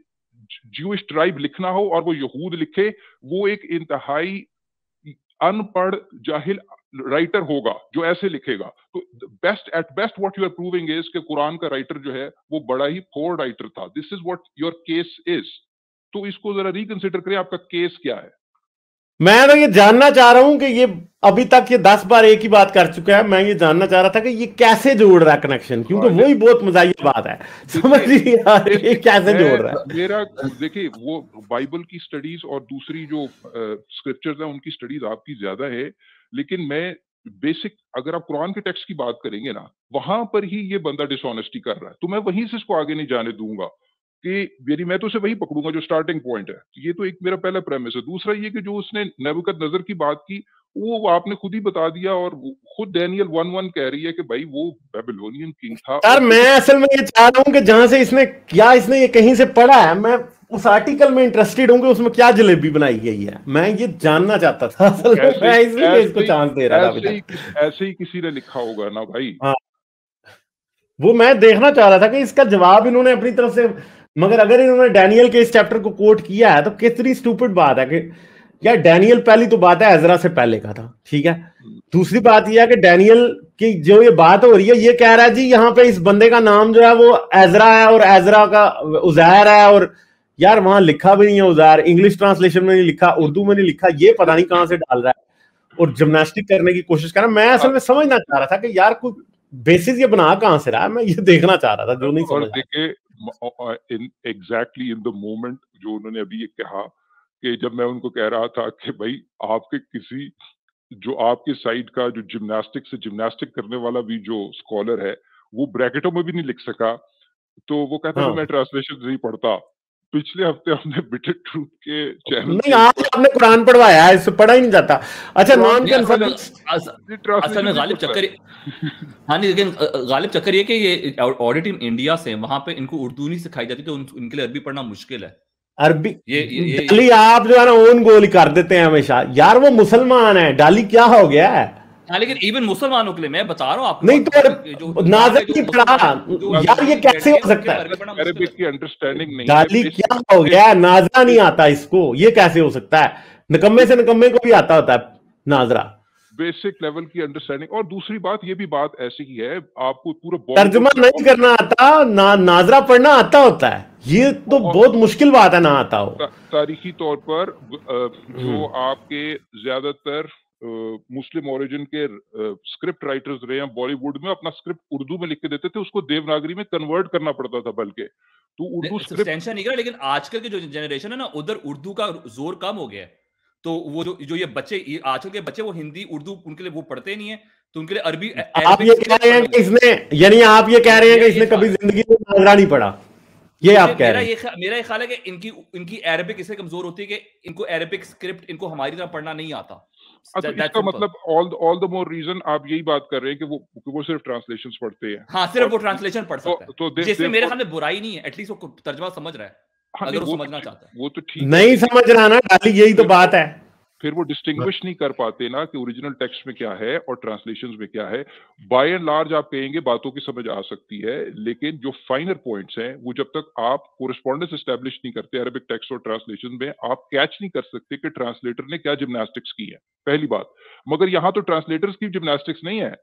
ज्यूइश ट्राइब लिखना हो और वो यहूद लिखे, वो एक इंतहाई अनपढ़ जाहिल राइटर होगा जो ऐसे लिखेगा। तो at best what you are proving is कि कुरान का राइटर जो है वो बड़ा ही पोर राइटर था। This is what your case is. तो इसको जरा रिकंसिडर करें, आपका केस क्या है? मैं तो ये जानना चाह रहा हूं कि ये अभी तक ये 10 बार एक ही बात कर चुका है। मैं ये जानना चाह रहा था कि ये कैसे जोड़ रहा है कनेक्शन, क्योंकि वही बहुत मजाइया बात है। समझ नहीं आ रही ये कैसे जोड़ रहा है। मेरा देखिए, वो बाइबल की स्टडीज और दूसरी जो स्क्रिप्चर्स हैं उनकी स्टडीज आपकी ज्यादा है, लेकिन मैं बेसिक अगर आप कुरान के टेक्स्ट की बात करेंगे ना, वहां पर ही ये बंदा डिसऑनेस्टी कर रहा है। तो मैं वहीं से इसको आगे नहीं जाने दूंगा कि मैं तो उसे वही पकड़ूंगा जो स्टार्टिंग पॉइंट है। ये तो एक मेरा पहला प्रेमिस है। दूसरा ये कि जो उसने नेबुकदनेस्सर की बात की वो आपने खुद ही बता दिया, और खुद डैनियल 1:1 कह रही है कि भाई वो बेबीलोनियन किंग था। यार मैं असल में ये चाह रहा हूं कि जहां से इसने ये कहीं से पढ़ा है, मैं उस आर्टिकल में इंटरेस्टेड हूं कि उसमें क्या जलेबी बनाई गई है। मैं ये जानना चाहता था असल में, मैं इसलिए इसको चांस दे रहा था। ऐसे ही किसी ने लिखा होगा ना भाई। हाँ, वो मैं देखना चाह रहा था कि इसका जवाब इन्होंने अपनी तरफ से, मगर अगर इन्होंने डैनियल के इस चैप्टर को कोट किया है तो कितनी स्टूपिड बात है कि यार डैनियल पहली तो बात है एजरा से पहले का था, ठीक है? दूसरी बात यह है कि डैनियल की जो ये बात हो रही है, ये कह रहा है जी यहाँ पे इस बंदे का नाम जो है वो एजरा है और एजरा का उज़ैर है, और यार वहां लिखा भी नहीं है उज़ैर, इंग्लिश ट्रांसलेशन में नहीं लिखा, उर्दू में नहीं लिखा, ये पता नहीं कहां से डाल रहा है और जिम्नास्टिक करने की कोशिश कर रहा है। मैं असल में समझना चाह रहा था कि यार कोई बेसिस ये बना कहां से रहा है, मैं ये देखना चाह रहा था जो नहीं समझ। एग्जैक्टली इन द मोमेंट जो उन्होंने अभी ये कहा कि जब मैं उनको कह रहा था कि भाई आपके किसी जो आपके साइड का जो जिम्नास्टिक करने वाला भी जो स्कॉलर है वो ब्रैकेटों में भी नहीं लिख सका, तो वो कहता है मैं ट्रांसलेशन नहीं पढ़ता। पिछले हफ्ते हमने बिटर ट्रूथ के चैनल नहीं, आपने कुरान पढ़वाया है, इससे पढ़ा ही नहीं जाता। अच्छा, नॉन असल में गालिब चक्कर हाँ नहीं, लेकिन गालिब चक्कर ये कि ये ऑडिट टीम इंडिया से, वहां पे इनको उर्दू नहीं सिखाई जाती, तो उनके लिए अरबी पढ़ना मुश्किल है। अरबी डाली आप जो है ना ओन गोल कर देते हैं हमेशा। यार वो मुसलमान है, डाली क्या हो गया है? हाँ, लेकिन इवन मुसलमानों के लिए मैं बता रहा हूँ आपको, नहीं तो नाज़र की पढ़ा यार, ये कैसे हो सकता है? अरबिक की अंडरस्टैंडिंग नहीं, डाली क्या हो गया है? नाजरा नहीं आता इसको, ये कैसे हो सकता है? निकम्मे से निकम्मे को भी आता होता है नाजरा, बेसिक लेवल की अंडरस्टैंडिंग। और दूसरी बात, ये भी बात ऐसी ही है, आपको पूरा तर्जुमा नहीं करना आता, नाजरा पढ़ना आता होता है, ये तो बहुत मुश्किल बात है ना आता हो। तारीखी तौर पर जो आपके ज्यादातर मुस्लिम ओरिजिन के स्क्रिप्ट राइटर्स रहे हैं बॉलीवुड में, अपना स्क्रिप्ट उर्दू में लिख के देते थे, उसको देवनागरी में कन्वर्ट करना पड़ता था, बल्कि तो उर्दू स्क्रिप्ट टेंशन नहीं करा। लेकिन आजकल की जो जनरेशन है ना, उधर उर्दू का जोर कम हो गया है, तो वो जो ये बच्चे, आजकल के बच्चे, वो हिंदी उर्दू उनके लिए वो पढ़ते नहीं है, तो उनके लिए अरबी। आप ये कह रहे हैं कि इसने, यानी आप ये कह रहे हैं कि इसने कभी जिंदगी में नाजरा नहीं पढ़ा, ये आप कह रहे हैं? मेरा ये ख्याल है कि इनकी अरबिक इससे कमजोर होती है कि इनको अरबिक स्क्रिप्ट इनको हमारी तरह पढ़ना नहीं आता। अच्छा, इसका मतलब ऑल द मोर रीजन आप यही बात कर रहे हैं कि वो सिर्फ ट्रांसलेशंस पढ़ते हैं। हाँ, सिर्फ वो ट्रांसलेशन पढ़ सकता है, तो जिसमें मेरे ख्याल में बुराई नहीं है, एटलीस्ट वो तर्जुमा समझ रहा है। हाँ, अगर वो समझना चाहता है, वो तो ठीक नहीं समझ रहा ना डाली, यही तो बात है। फिर वो डिस्टिंग्विश नहीं कर पाते ना कि ओरिजिनल टेक्स्ट में क्या है और ट्रांसलेशंस में क्या है। बाय एंड लार्ज आप कहेंगे बातों की समझ आ सकती है, लेकिन जो फाइनर पॉइंट्स हैं वो जब तक आप कोरेस्पोंडेंस एस्टैब्लिश नहीं करते अरबिक टेक्स्ट और ट्रांसलेशन में, आप कैच नहीं कर सकते कि ट्रांसलेटर ने क्या जिम्नास्टिक्स की है, पहली बात। मगर यहाँ तो ट्रांसलेटर्स की जिम्नास्टिक्स नहीं है,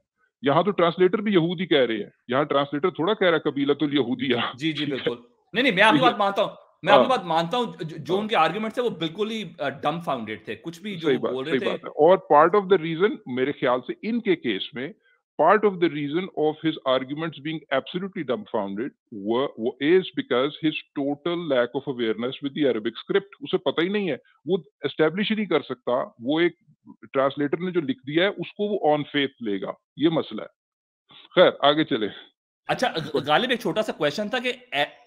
यहाँ तो ट्रांसलेटर भी यहूदी कह रहे हैं। यहाँ ट्रांसलेटर थोड़ा कह रहा है कबीलतुल यहूदिया। जी बिल्कुल, नहीं मैं आपकी बात मानता हूँ, मैं आपकी बात मानता हूँ। जो उनके आर्गुमेंट्स है वो बिल्कुल ही डम फाउंडेड थे, कुछ भी जो बोल रहे थे। और पार्ट ऑफ द रीजन मेरे ख्याल से इनके केस में, part of the reason of his arguments being absolutely dumbfounded is because his total lack of awareness with the Arabic script. उसे पता ही नहीं है, वो establish ही नहीं कर सकता, वो एक ट्रांसलेटर ने जो लिख दिया है उसको वो ऑन फेथ लेगा, ये मसला है। खैर आगे चले। अच्छा गालिब, एक छोटा सा क्वेश्चन था कि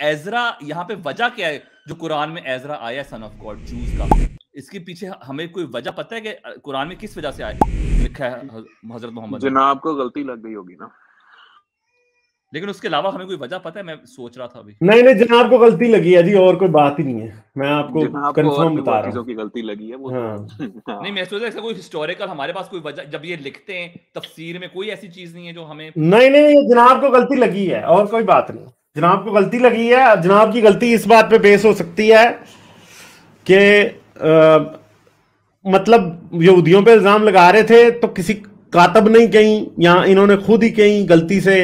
एजरा यहाँ पे वजह क्या है जो कुरान में एजरा आया सन ऑफ गॉड जूस का, इसके पीछे हमें कोई वजह पता है कि कुरान में किस वजह से आया लिखा है हजरत मोहम्मद? जनाब को गलती लग गई होगी ना, लेकिन उसके अलावा हमें कोई वजह पता है? मैं सोच रहा था अभी। नहीं जनाब को गलती लगी है जी, और कोई बात ही नहीं है, मैं आपको कंफर्म बता रहा हूँ की गलती लगी है वो। हाँ। नहीं मैं सोच रहा था कोई हिस्टोरिकल हमारे पास कोई वजह, जब ये लिखते हैं तफसीर में, कोई ऐसी चीज नहीं है जो हमें। नहीं जनाब को गलती लगी है, और कोई बात नहीं, जनाब को गलती लगी है। जनाब की गलती इस बात पे बेस हो सकती है कि मतलब यहूदियों पे इल्जाम लगा रहे थे तो किसी कातब नहीं कहीं, या इन्होंने खुद ही कहीं गलती से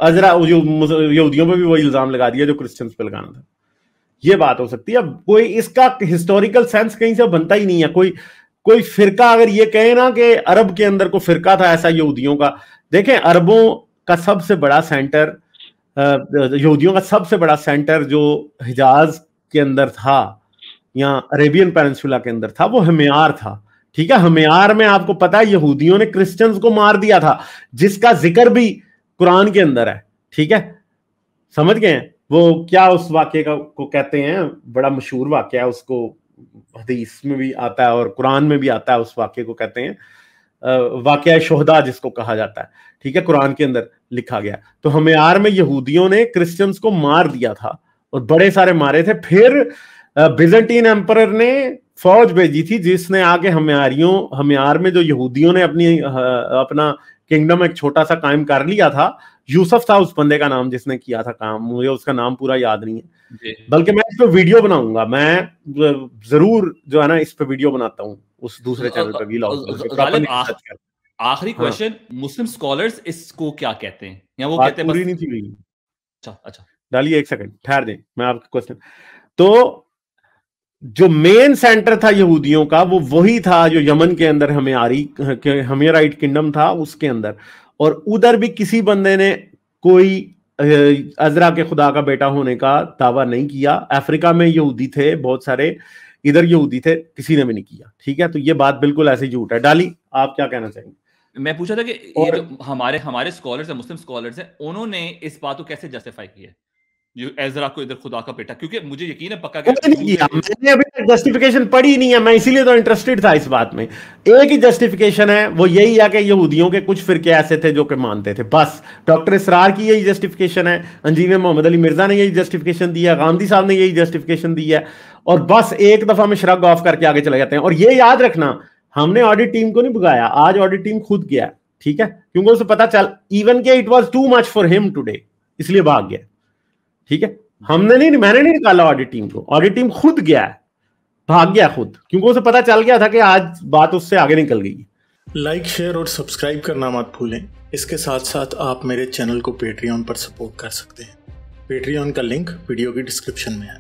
अजरा यहूदियों पे भी वही इल्जाम लगा दिया जो क्रिश्चियंस पे लगाना था, ये बात हो सकती है। अब कोई इसका हिस्टोरिकल सेंस कहीं से बनता ही नहीं है। कोई फिरका अगर ये कहे ना कि अरब के अंदर कोई फिरका था ऐसा यहूदियों का, देखें अरबों का सबसे बड़ा सेंटर, यहूदियों का सबसे बड़ा सेंटर जो हिजाज के अंदर था या अरेबियन पेनिनसुला के अंदर था, वो हमेयार था। ठीक है, हमेयार में आपको पता है यहूदियों ने क्रिश्चियंस को मार दिया था, जिसका जिक्र भी कुरान के अंदर है। ठीक है, समझ गए हैं? वो क्या उस वाक्य को कहते हैं, बड़ा मशहूर वाक्य है, उसको हदीस में भी आता है और कुरान में भी आता है, उस वाक्य को कहते हैं वाक्य शोहदा जिसको कहा जाता है। ठीक है, कुरान के अंदर लिखा गया। तो हमेयार में यहूदियों ने क्रिश्चियंस को मार दिया था और बड़े सारे मारे थे। फिर बिजेंटीन एम्परर ने फौज भेजी थी जिसने आके हमेयार में जो यहूदियों ने अपना किंगडम एक छोटा सा कायम कर लिया था, यूसुफ था उस बंदे का नाम जिसने किया था काम, मुझे उसका नाम पूरा याद नहीं है, बल्कि मैं इस पे वीडियो बनाऊंगा, मैं जरूर जो है ना इस पे वीडियो बनाता हूँ उस दूसरे चैनल पे भी। आखिरी क्वेश्चन, मुस्लिम स्कॉलर्स इसको क्या कहते हैं, या वो कहते हैं पूरी नहीं थी? अच्छा डालिए, एक सेकंड ठहर दें, मैं आपका क्वेश्चन। तो जो मेन सेंटर था यहूदियों का वो वही था जो यमन के अंदर हमेराइट किंगडम था उसके अंदर, और उधर भी किसी बंदे ने कोई अजरा के खुदा का बेटा होने का दावा नहीं किया। अफ्रीका में यहूदी थे बहुत सारे, इधर यहूदी थे, किसी ने भी नहीं किया। ठीक है, तो ये बात बिल्कुल ऐसे झूठ है। डाली, आप क्या कहना चाहेंगे? मैं पूछा था कि ये जो हमारे स्कॉलर्स हैं, मुस्लिम स्कॉलर्स हैं, उन्होंने इस बात को कैसे जस्टिफाई किया जो एजरा को इधर खुदा का बेटा, क्योंकि मुझे यकीन है पक्का मैंने अभी तक जस्टिफिकेशन पढ़ी नहीं है, मैं इसीलिए तो इंटरेस्टेड था इस बात में। एक ही जस्टिफिकेशन है, वो यही है कि यहूदियों के कुछ फिरके ऐसे थे जो कि मानते थे, बस। डॉक्टर इसरार की यही जस्टिफिकेशन है, इंजीनियर मोहम्मद अली मिर्जा ने यही जस्टिफिकेशन दी है, गांधी साहब ने यही जस्टिफिकेशन दी है, और बस एक दफा में श्रग ऑफ करके आगे चले जाते हैं। और ये याद रखना, हमने ऑडिट टीम को नहीं भगाया, आज ऑडिट टीम खुद गया। ठीक है, क्योंकि उसे पता चल इवन के it was too much for him today, इसलिए भाग गया। ठीक है, मैंने नहीं निकाला ऑडिट टीम को, ऑडिट टीम खुद गया है, भाग गया खुद, क्योंकि उसे पता चल गया था कि आज बात उससे आगे निकल गई। लाइक, शेयर और सब्सक्राइब करना मत भूलें। इसके साथ साथ आप मेरे चैनल को पेट्रियन पर सपोर्ट कर सकते हैं। पेट्रियन का लिंक वीडियो की डिस्क्रिप्शन में है।